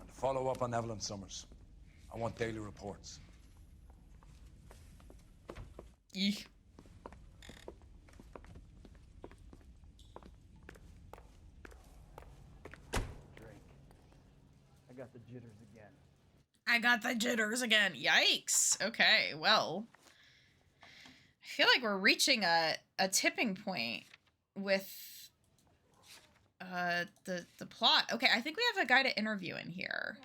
to follow up on Evelyn Summers. I want daily reports. Eek. I got the jitters again. I got the jitters again. Yikes. Okay, well. I feel like we're reaching a tipping point with the plot. Okay, I think we have a guy to interview in here.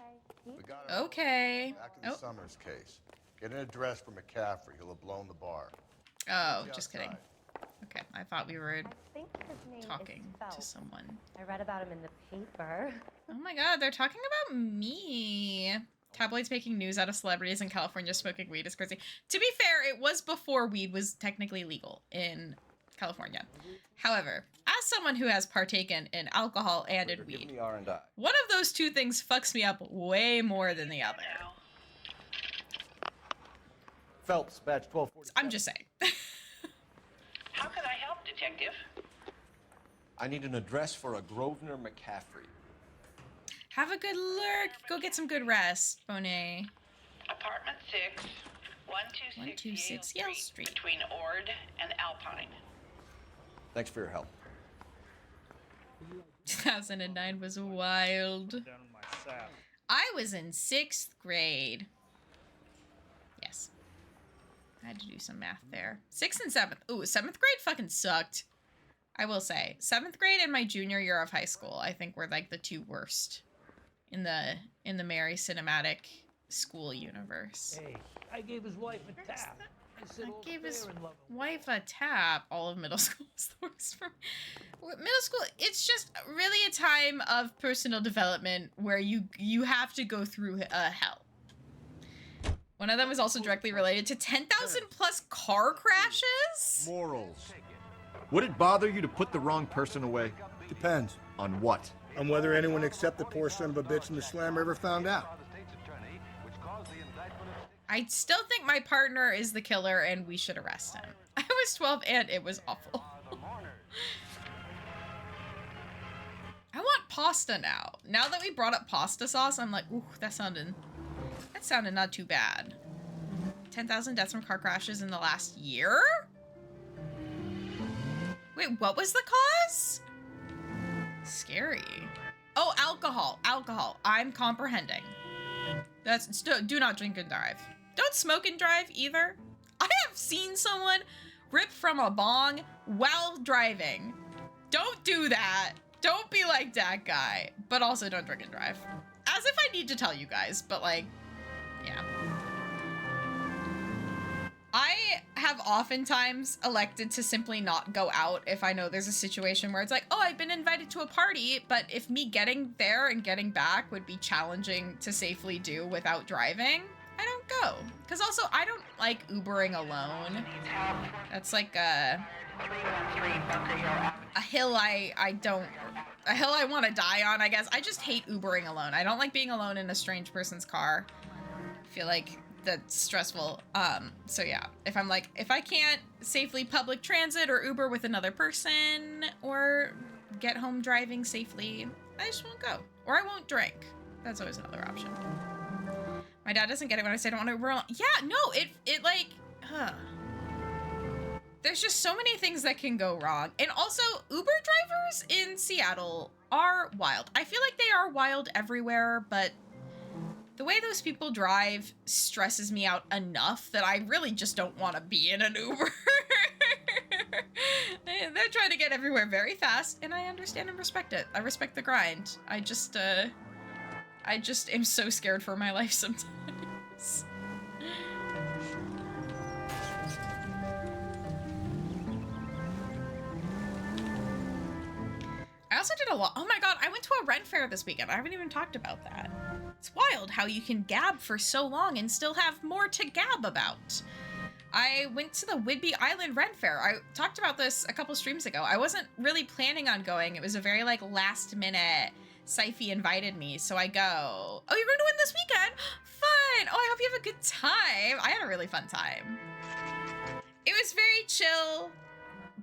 Okay. Back in the Summers case. Get an address for McCaffrey. He'll have blown the bar. Oh, just kidding. Okay, I thought we were I think his name talking is Phelps. to someone. I read about him in the paper. Oh my god, they're talking about me. Tabloids making news out of celebrities in California smoking weed is crazy. To be fair, it was before weed was technically legal in California. However, as someone who has partaken in alcohol and in weed, one of those two things fucks me up way more than the other. Phelps, badge 1240. I'm just saying. How can I help, Detective? I need an address for a Grosvenor McCaffrey. Have a good lurk. Go get some good rest, Bonet. Apartment 6, 126 Yale Street. Between Ord and Alpine. Thanks for your help. 2009 was wild. I was in 6th grade. Yes. I had to do some math there. 6th and 7th. Ooh, 7th grade fucking sucked. I will say. 7th grade and my junior year of high school, I think, were like the two worst in the Mary Cinematic School universe. Hey, I gave his wife a tap. I gave his wife a tap. All of middle school is the worst for me. Middle school, it's just really a time of personal development where you have to go through hell. One of them was also directly related to 10,000 plus car crashes. Morals. Would it bother you to put the wrong person away? Depends. On what? On whether anyone except the poor son of a bitch in the slammer ever found out. I still think my partner is the killer and we should arrest him. I was 12 and it was awful. I want pasta now. Now that we brought up pasta sauce, I'm like, ooh, that sounded not too bad. 10,000 deaths from car crashes in the last year? Wait, what was the cause? Scary. Oh, alcohol. Alcohol. I'm comprehending. That's do not drink and drive. Don't smoke and drive either. I have seen someone rip from a bong while driving. Don't do that. Don't be like that guy. But also don't drink and drive. As if I need to tell you guys, but like, yeah. I have oftentimes elected to simply not go out if I know there's a situation where it's like, oh, I've been invited to a party, but if me getting there and getting back would be challenging to safely do without driving, I don't go. Because also, I don't like Ubering alone. That's like a hill a hill I want to die on, I guess. I just hate Ubering alone. I don't like being alone in a strange person's car. I feel like that's stressful. So yeah, if I can't safely public transit or Uber with another person or get home driving safely, I just won't go. Or I won't drink. That's always another option. My dad doesn't get it when I say I don't want to Uber alone. Yeah, no, it like, there's just so many things that can go wrong. And also, Uber drivers in Seattle are wild. I feel like they are wild everywhere, but the way those people drive stresses me out enough that I really just don't want to be in an Uber. They're trying to get everywhere very fast, and I understand and respect it. I respect the grind. I just am so scared for my life sometimes. I also did a lot. Oh my god, I went to a Ren Fair this weekend. I haven't even talked about that. It's wild how you can gab for so long and still have more to gab about. I went to the Whidbey Island Ren Fair. I talked about this a couple streams ago. I wasn't really planning on going. It was a very like last minute. Syfy invited me, so I go. Oh, you're going to win this weekend? Fun! Oh, I hope you have a good time. I had a really fun time. It was very chill.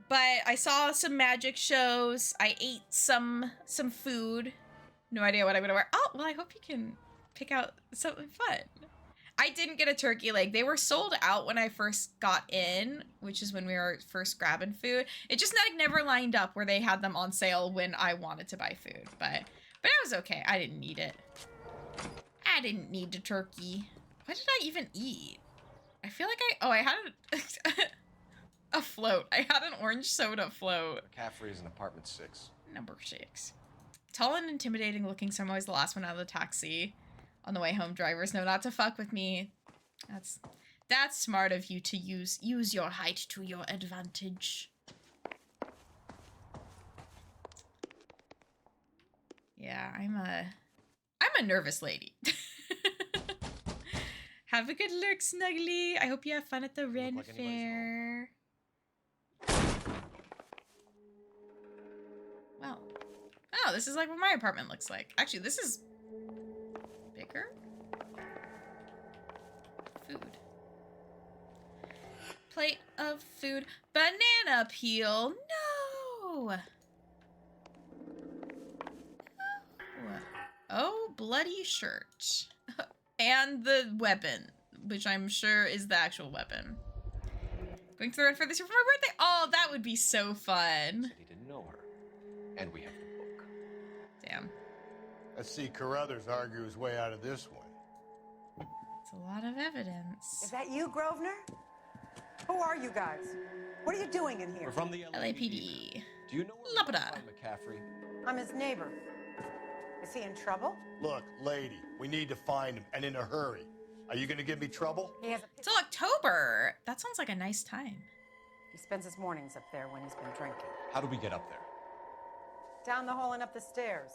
But I saw some magic shows. I ate some food. No idea what I'm gonna wear. Oh, well, I hope you can pick out something fun. I didn't get a turkey leg. They were sold out when I first got in, which is when we were first grabbing food. It just like never lined up where they had them on sale when I wanted to buy food. But it was okay. I didn't need it. I didn't need the turkey. What did I even eat? I feel like I had a float. I had an orange soda float. McCaffrey is in apartment 6. Number 6. Tall and intimidating looking, so I'm always the last one out of the taxi. On the way home, drivers know not to fuck with me. That's smart of you to use your height to your advantage. Yeah, I'm a nervous lady. Have a good look, Snuggly. I hope you have fun at the Ren Fair. Well, oh, this is like what my apartment looks like. Actually, this is bigger. Food. Plate of food. Banana peel. No. Oh, bloody shirt. And the weapon, which I'm sure is the actual weapon. Going to the Ren Fair this year for my birthday? Oh, that would be so fun. Said he didn't know her. And we have the book. Damn. Let's see Carruthers argue his way out of this one. It's a lot of evidence. Is that you, Grosvenor? Who are you guys? What are you doing in here? We're from the LAPD. Do you know where we can find McCaffrey? I'm his neighbor. Is he in trouble? Look, lady, we need to find him, and in a hurry. Are you gonna give me trouble? He has Till October. That sounds like a nice time. He spends his mornings up there when he's been drinking. How do we get up there? Down the hall and up the stairs.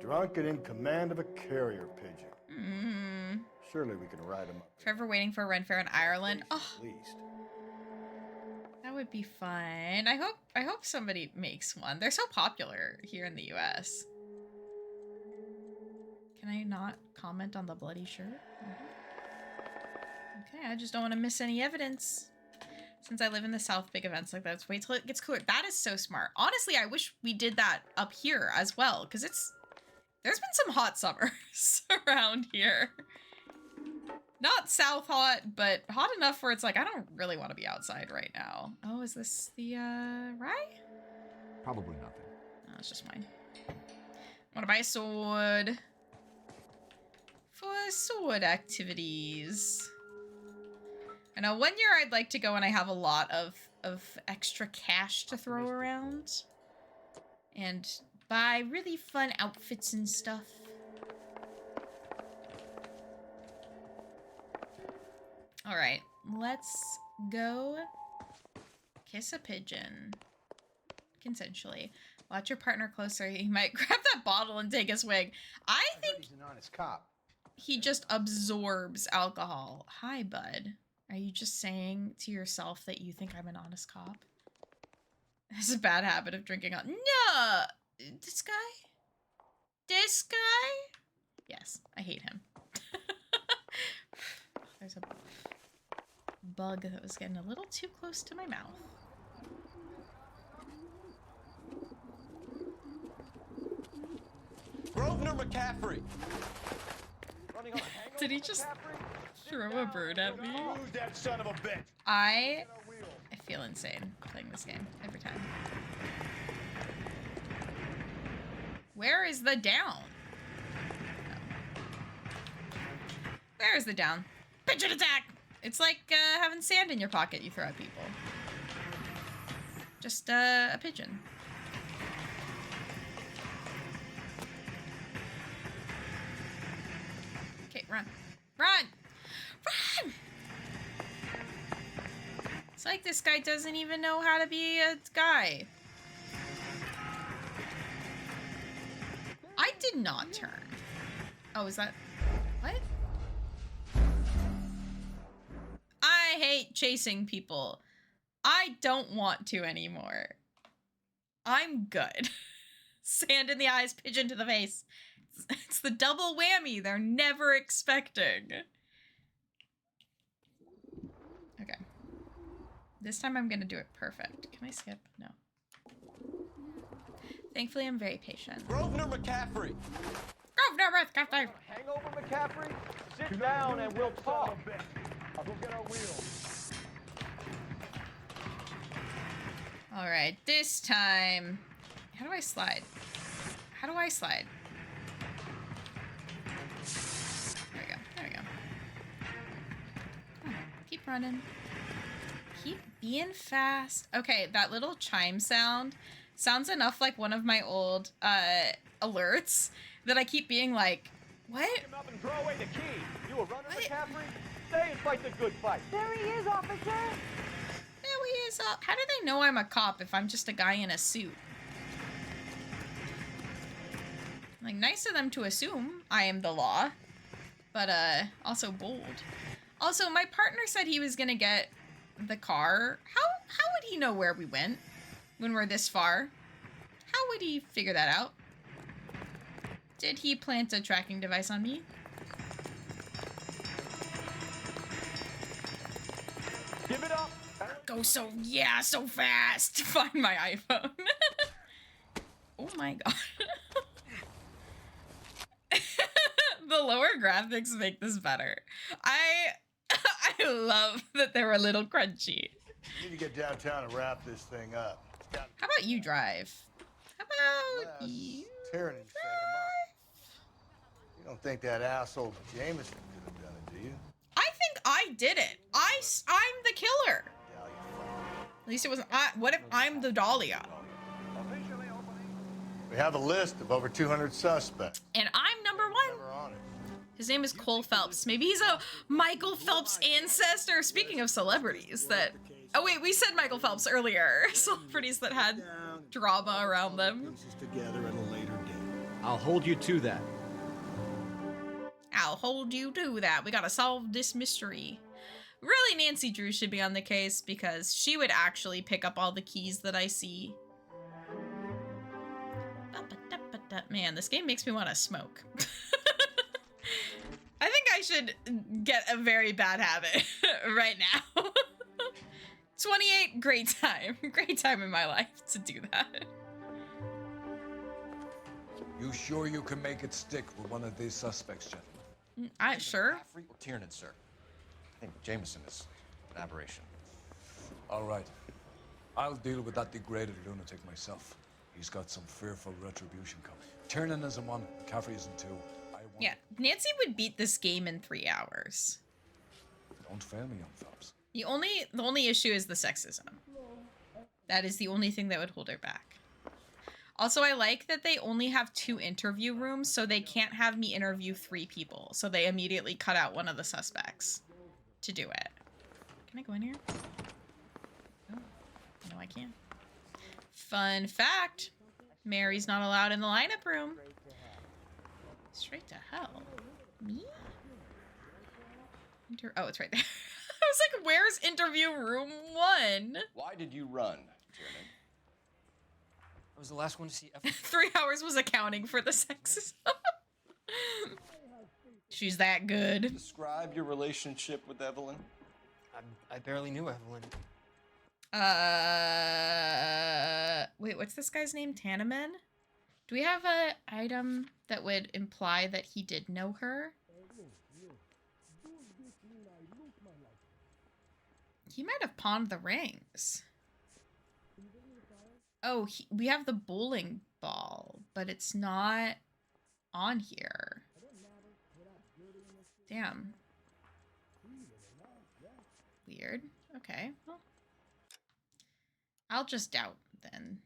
Drunk and in command of a carrier pigeon. Surely we can ride him up. Trevor waiting for a Ren Fair in Ireland. Oh, At least. that would be fun. I hope somebody makes one. They're so popular here in the US. Can I not comment on the bloody shirt? Okay, I just don't want to miss any evidence. Since I live in the South, big events like that, let's wait till it gets cooler. That is so smart. Honestly, I wish we did that up here as well, because there's been some hot summers around here. Not south hot, but hot enough where it's like, I don't really want to be outside right now. Oh, is this the, rye? Probably nothing. No, it's just mine. I want to buy a sword. For sword activities. I know one year I'd like to go when I have a lot of extra cash to throw around. And buy really fun outfits and stuff. Alright, let's go kiss a pigeon. Consensually. Watch your partner closer. He might grab that bottle and take a swig. I think he's an honest cop. He just absorbs alcohol. Hi, bud. Are you just saying to yourself that you think I'm an honest cop? It's a bad habit of drinking on. No! This guy? This guy? Yes, I hate him. There's a bug that was getting a little too close to my mouth. Grosvenor McCaffrey! Did he just throw a bird at me? Who's that son of a bitch? I feel insane playing this game every time. Where is the down? Where is the down? Pigeon attack! It's like having sand in your pocket you throw at people. Just a pigeon. Okay, run. Run! Run! It's like this guy doesn't even know how to be a guy. I did not turn. Oh, is that... What? I hate chasing people. I don't want to anymore. I'm good. Sand in the eyes, pigeon to the face. It's the double whammy they're never expecting. Okay. This time I'm gonna do it perfect. Can I skip? No. Thankfully, I'm very patient. Grosvenor McCaffrey! Grosvenor McCaffrey! Hangover, McCaffrey? Sit down and we'll talk. I'll go get our wheels. Alright, this time... How do I slide? How do I slide? There we go. There we go. Come on, keep running. Keep being fast. Okay, that little chime sound sounds enough like one of my old alerts that I keep being like, what? Pick him up and throw away the key. You a runner, McCaffrey? Stay and fight the good fight. There he is, officer. There he is. How do they know I'm a cop if I'm just a guy in a suit? Like, nice of them to assume I am the law, but also bold. Also, my partner said he was gonna get the car. How would he know where we went when we're this far? How would he figure that out? Did he plant a tracking device on me? Give it up. Go so fast. Find my iPhone. Oh my god. The lower graphics make this better. I love that they're a little crunchy. We need to get downtown and wrap this thing up. How about you drive? How about you Tearing and set him up. You don't think that asshole Jameson could have done it, do you? I think I did it. I'm the killer. At least it wasn't I. What if I'm the Dahlia? We have a list of over 200 suspects. And I'm number one. His name is Cole Phelps. Maybe he's a Michael Phelps ancestor. Speaking of celebrities that... Oh wait, we said Michael Phelps earlier. Celebrities that had drama around them. Together at a later date. I'll hold you to that. I'll hold you to that. We gotta solve this mystery. Really, Nancy Drew should be on the case because she would actually pick up all the keys that I see. Man, this game makes me want to smoke. I think I should get a very bad habit right now. 28, great time. Great time in my life to do that. You sure you can make it stick with one of these suspects, gentlemen? Sure. Or Tiernan, sir. I think Jameson is an aberration. All right. I'll deal with that degraded lunatic myself. He's got some fearful retribution coming. Tiernan isn't one, McCaffrey isn't two. Yeah, Nancy would beat this game in 3 hours. Don't fail me, young Phelps. The only issue is the sexism. That is the only thing that would hold her back. Also, I like that they only have 2 interview rooms, so they can't have me interview 3 people. So they immediately cut out one of the suspects to do it. Can I go in here? Oh, no, I can't. Fun fact, Mary's not allowed in the lineup room. Straight to hell. Me? Oh, it's right there. I was like, where's interview room 1? Why did you run, Tiernan? I was the last one to see 3 hours was accounting for the sexism. She's that good. Describe your relationship with Evelyn. I barely knew Evelyn. Wait, what's this guy's name? Tanneman? Do we have an item that would imply that he did know her? He might have pawned the rings. Oh, we have the bowling ball, but it's not on here. Damn. Weird. Okay, well. I'll just doubt then.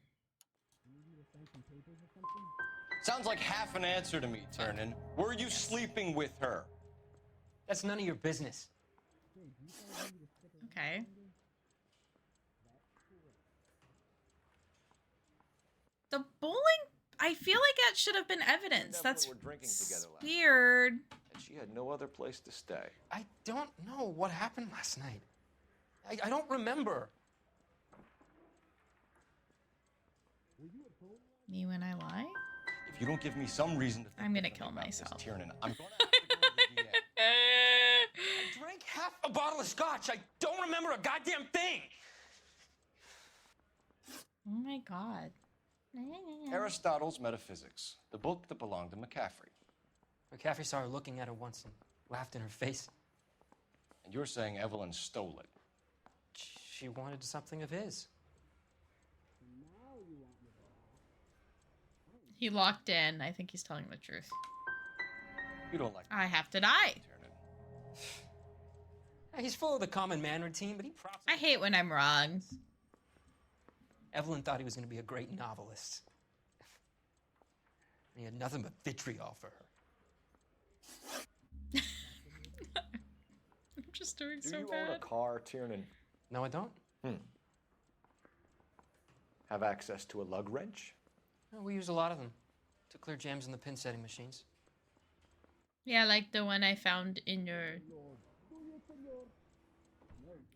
Sounds like half an answer to me, Tiernan. Were you sleeping with her? That's none of your business. Okay. The bowling, I feel like that should have been evidence. That's weird. And she had no other place to stay. I don't know what happened last night. I don't remember. Me when I lie? If you don't give me some reason to think I'm gonna kill myself. Tiernan, I'm gonna have to go to the DA. I drank half a bottle of scotch. I don't remember a goddamn thing. Oh my god. Aristotle's Metaphysics, the book that belonged to McCaffrey. McCaffrey saw her looking at her once and laughed in her face. And you're saying Evelyn stole it? She wanted something of his. He locked in. I think he's telling the truth. You don't like I have to die. He's full of the common man routine, but he props. I hate when I'm wrong. Evelyn thought he was going to be a great novelist. He had nothing but vitriol for her. I'm just doing Do so you bad. own a car, Tiernan? No, I don't. Have access to a lug wrench? No, we use a lot of them to clear jams in the pin setting machines. Yeah, like the one I found in your...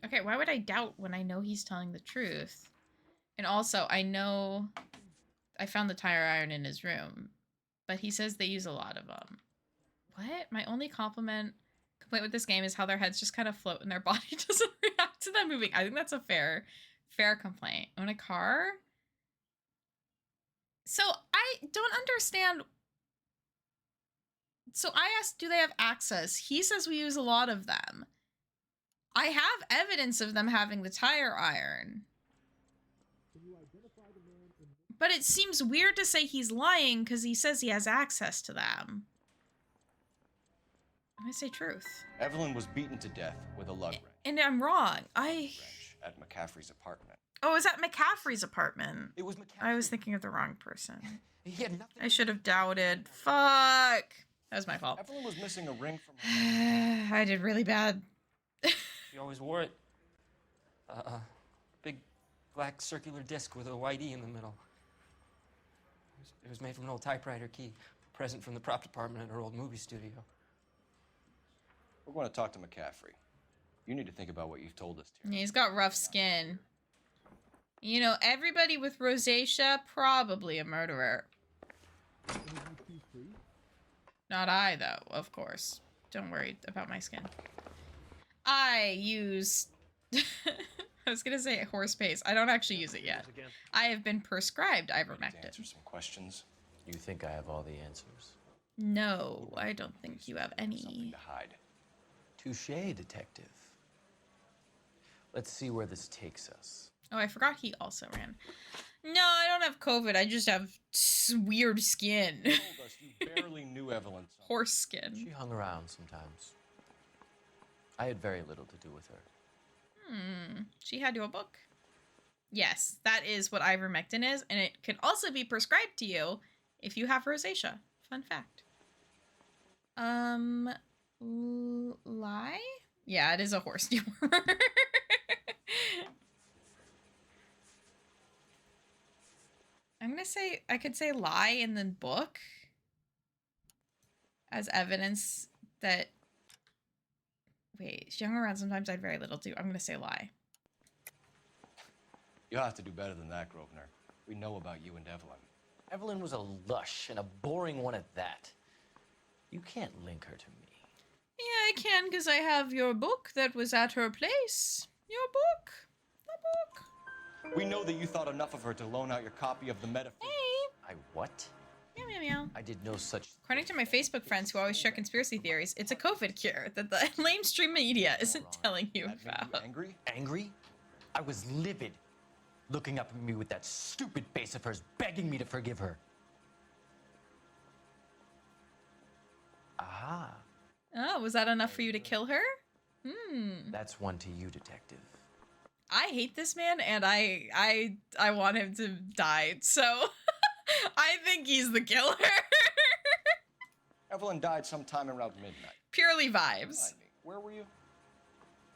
Okay, why would I doubt when I know he's telling the truth? And also, I know I found the tire iron in his room, but he says they use a lot of them. What? My only complaint with this game is how their heads just kind of float and their body doesn't react to them moving. I think that's a fair complaint. Own a car? So I don't understand. So I asked, do they have access? He says we use a lot of them. I have evidence of them having the tire iron. But it seems weird to say he's lying because he says he has access to them. I'm gonna say truth. Evelyn was beaten to death with a lug wrench. And I'm wrong. At McCaffrey's apartment. Oh, is that McCaffrey's apartment? It was McCaffrey. I was thinking of the wrong person. He had nothing. I should have doubted. Fuck. That was my fault. Evelyn was missing a ring from her. I did really bad. She always wore it. Big black circular disc with a white E in the middle. It was made from an old typewriter key, a present from the prop department at her old movie studio. We're going to talk to McCaffrey. You need to think about what you've told us, Tiernan. He's got rough skin. You know, everybody with rosacea, probably a murderer. Not I, though, of course. Don't worry about my skin. I use... I was gonna say horse paste. I don't actually use it yet. I have been prescribed ivermectin. Answer some questions. You think I have all the answers? No, I don't think you have any. Something to hide. Touché, detective. Let's see where this takes us. Oh, I forgot he also ran. No, I don't have COVID. I just have weird skin. You told us you barely knew Evelyn. Horse skin. She hung around sometimes. I had very little to do with her. She had your book? Yes, that is what ivermectin is, and it can also be prescribed to you if you have rosacea. Fun fact. Lie? Yeah, it is a horse dewormer. I'm gonna say, I could say lie in the book as evidence that, wait, she's young around sometimes, I had very little to. I'm gonna say lie. You'll have to do better than that, Grosvenor. We know about you and Evelyn. Evelyn was a lush, and a boring one at that. You can't link her to me. Yeah, I can, because I have your book that was at her place. Your book. The book. We know that you thought enough of her to loan out your copy of the Metaphysics. Hey. I what? Meow, meow, meow. I did no such... According to my Facebook friends who always share conspiracy theories, it's a COVID cure that the mainstream media isn't telling you about. You angry? Angry? I was livid. Looking up at me with that stupid face of hers, begging me to forgive her. Aha. Oh, was that enough for you to kill her? That's one to you, detective. I hate this man, and I want him to die, so I think he's the killer. Evelyn died sometime around midnight. Purely vibes. Where were you?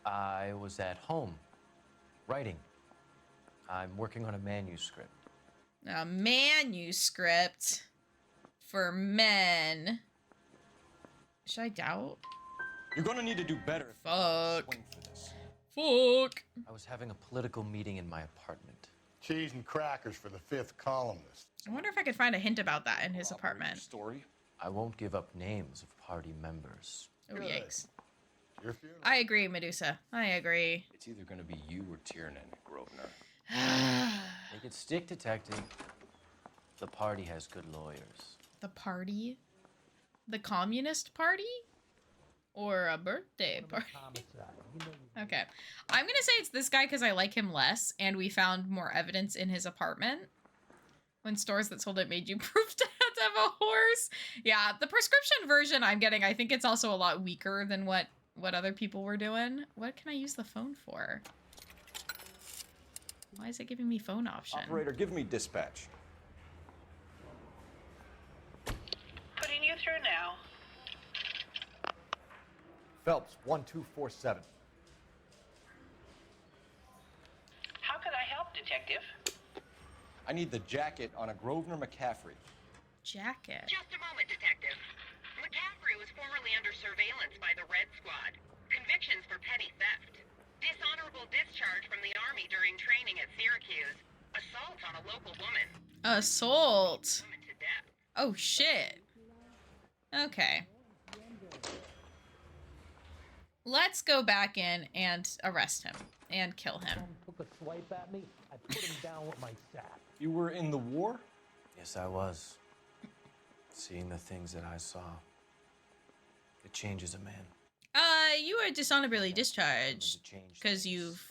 I was at home, writing. I'm working on a manuscript. A manuscript for men. Should I doubt? You're gonna need to do better. Fuck. Swing for this. Fuck. I was having a political meeting in my apartment. Cheese and crackers for the 5th columnist. I wonder if I could find a hint about that in his apartment. Story? I won't give up names of party members. Oh, yikes. Your funeral. I agree, Medusa. I agree. It's either gonna be you or Tiernan, Grosvenor. Make it stick, detective. The party has good lawyers. The party? The Communist Party? Or a birthday party? Okay. I'm gonna say it's this guy because I like him less, and we found more evidence in his apartment. When stores that sold it made you proof to have a horse. Yeah, the prescription version I'm getting, I think it's also a lot weaker than what other people were doing. What can I use the phone for? Why is it giving me phone option? Operator, give me dispatch. Putting you through now. Phelps, 1247. How could I help, Detective? I need the jacket on a Grosvenor McCaffrey. Jacket? Just a moment, Detective. McCaffrey was formerly under surveillance by the Red Squad. Convictions for petty theft. Dishonorable discharge from the Army during training at Syracuse. Assault on a local woman. Assault. Woman to death. Oh, shit. Okay. Let's go back in and arrest him and kill him. Took a swipe at me. I put him down with my sap. You were in the war? Yes, I was. Seeing the things that I saw. It changes a man. You were dishonorably discharged because you've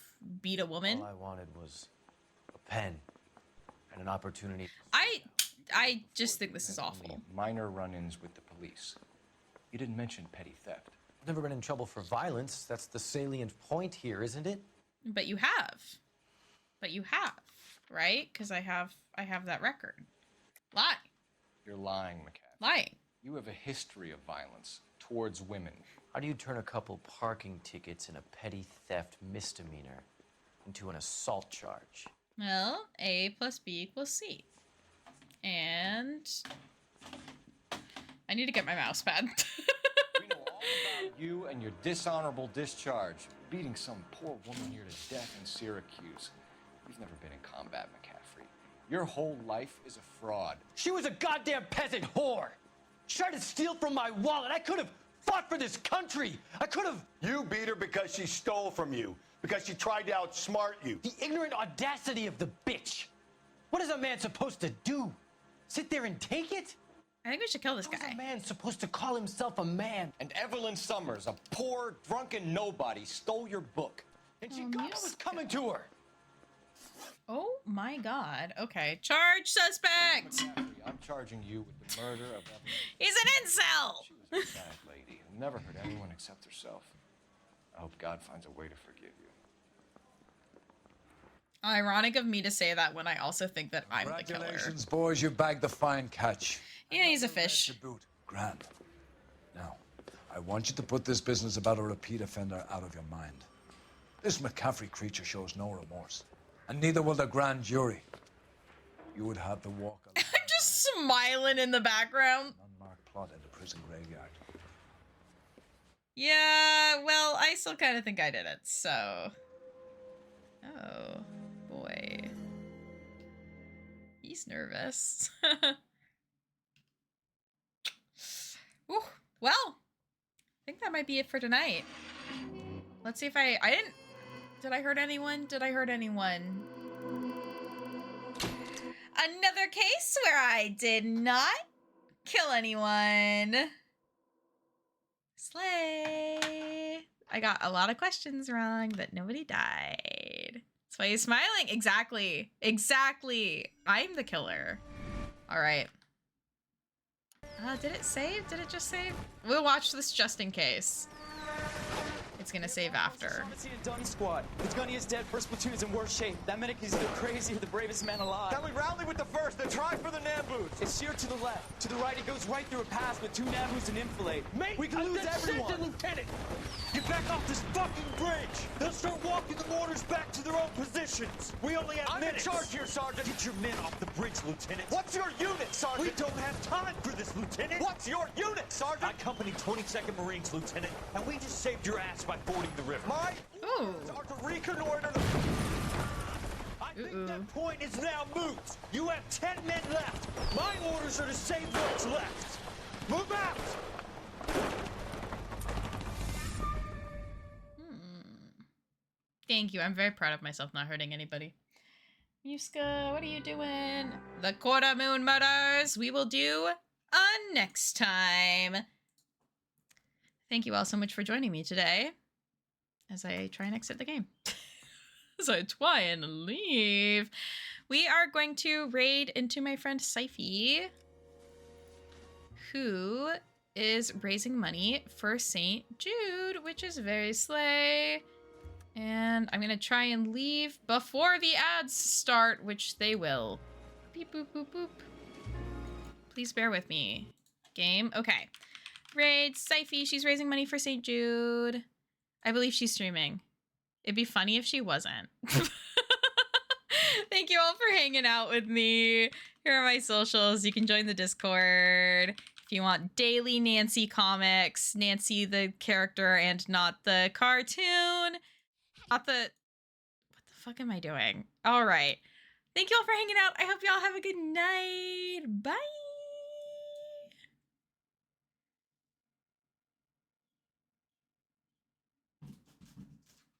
beat a woman. All I wanted was a pen and an opportunity. I just think this is awful. Minor run-ins with the police. You didn't mention petty theft. I've never been in trouble for violence. That's the salient point here, isn't it? But you have. But you have, right? Because I have that record. Lie. You're lying, McCaffrey. Lying. You have a history of violence towards women. How do you turn a couple parking tickets and a petty theft misdemeanor into an assault charge? Well, A plus B equals C. And I need to get my mouse pad. We know all about you and your dishonorable discharge. Beating some poor woman here to death in Syracuse. You've never been in combat, McCaffrey. Your whole life is a fraud. She was a goddamn peasant whore. She tried to steal from my wallet. I could have fought for this country. I could have. You beat her because she stole from you. Because she tried to outsmart you. The ignorant audacity of the bitch. What is a man supposed to do? Sit there and take it? I think we should kill this How is guy. a man supposed to call himself a man? And Evelyn Summers, a poor, drunken nobody, stole your book. And she got what was coming to her. Oh my god. Okay. Charge suspect! I'm charging you with the murder of Evelyn. He's an incel! She was a bad lady who never hurt anyone except herself. I hope God finds a way to forgive you. Ironic of me to say that when I also think that I'm the killer. Congratulations, boys. You bagged the fine catch. Yeah, he's a fish. Grand. Now, I want you to put this business about a repeat offender out of your mind. This McCaffrey creature shows no remorse. And neither will the grand jury. You would have to walk alone. I'm just smiling in the background. Unmarked plot in the prison graveyard. Yeah, well, I still kind of think I did it, so... Oh, boy. He's nervous. Ooh, well, I think that might be it for tonight. Let's see if I didn't... Did I hurt anyone? Did I hurt anyone? Another case where I did not kill anyone. Slay. I got a lot of questions wrong, but nobody died. That's why he's smiling. Exactly. Exactly. I'm the killer. All right. Did it save? Did it just save? We'll watch this just in case. It's gonna save after. Dunn squad. The gunniest dead. First platoon is in worse shape. That medic is either crazy or the bravest man alive. Can we rally with the first and try for the Nambus? It's sheer to the left. To the right, it goes right through a pass with 2 Nambus and enfilade. Mate, we can lose everyone. Lieutenant, get back off this fucking bridge. They'll start walking the mortars back to their own positions. We only have minutes. I'm in charge here, Sergeant. Get your men off the bridge, Lieutenant. What's your unit, Sergeant? We don't have time for this, Lieutenant. What's your unit, Sergeant? I company 22nd Marines, Lieutenant, and we just saved your ass by fording the river. My orders are to reconnoiter the... I think that point is now moot. You have 10 men left. My orders are to save what's left. Move out! Thank you. I'm very proud of myself not hurting anybody. Yuska, what are you doing? The Quarter Moon Murders we will do next time. Thank you all so much for joining me today as I try and exit the game. As I try and leave. We are going to raid into my friend Syfy, who is raising money for St. Jude, which is very slay. And I'm gonna try and leave before the ads start, which they will. Beep, boop, boop, boop. Please bear with me. Game. Okay. Raid Syfy. She's raising money for St. Jude. I believe she's streaming. It'd be funny if she wasn't. Thank you all for hanging out with me. Here are my socials. You can join the Discord. If you want daily Nancy comics, Nancy the character and not the cartoon. Not the... What the fuck am I doing? All right. Thank you all for hanging out. I hope you all have a good night. Bye.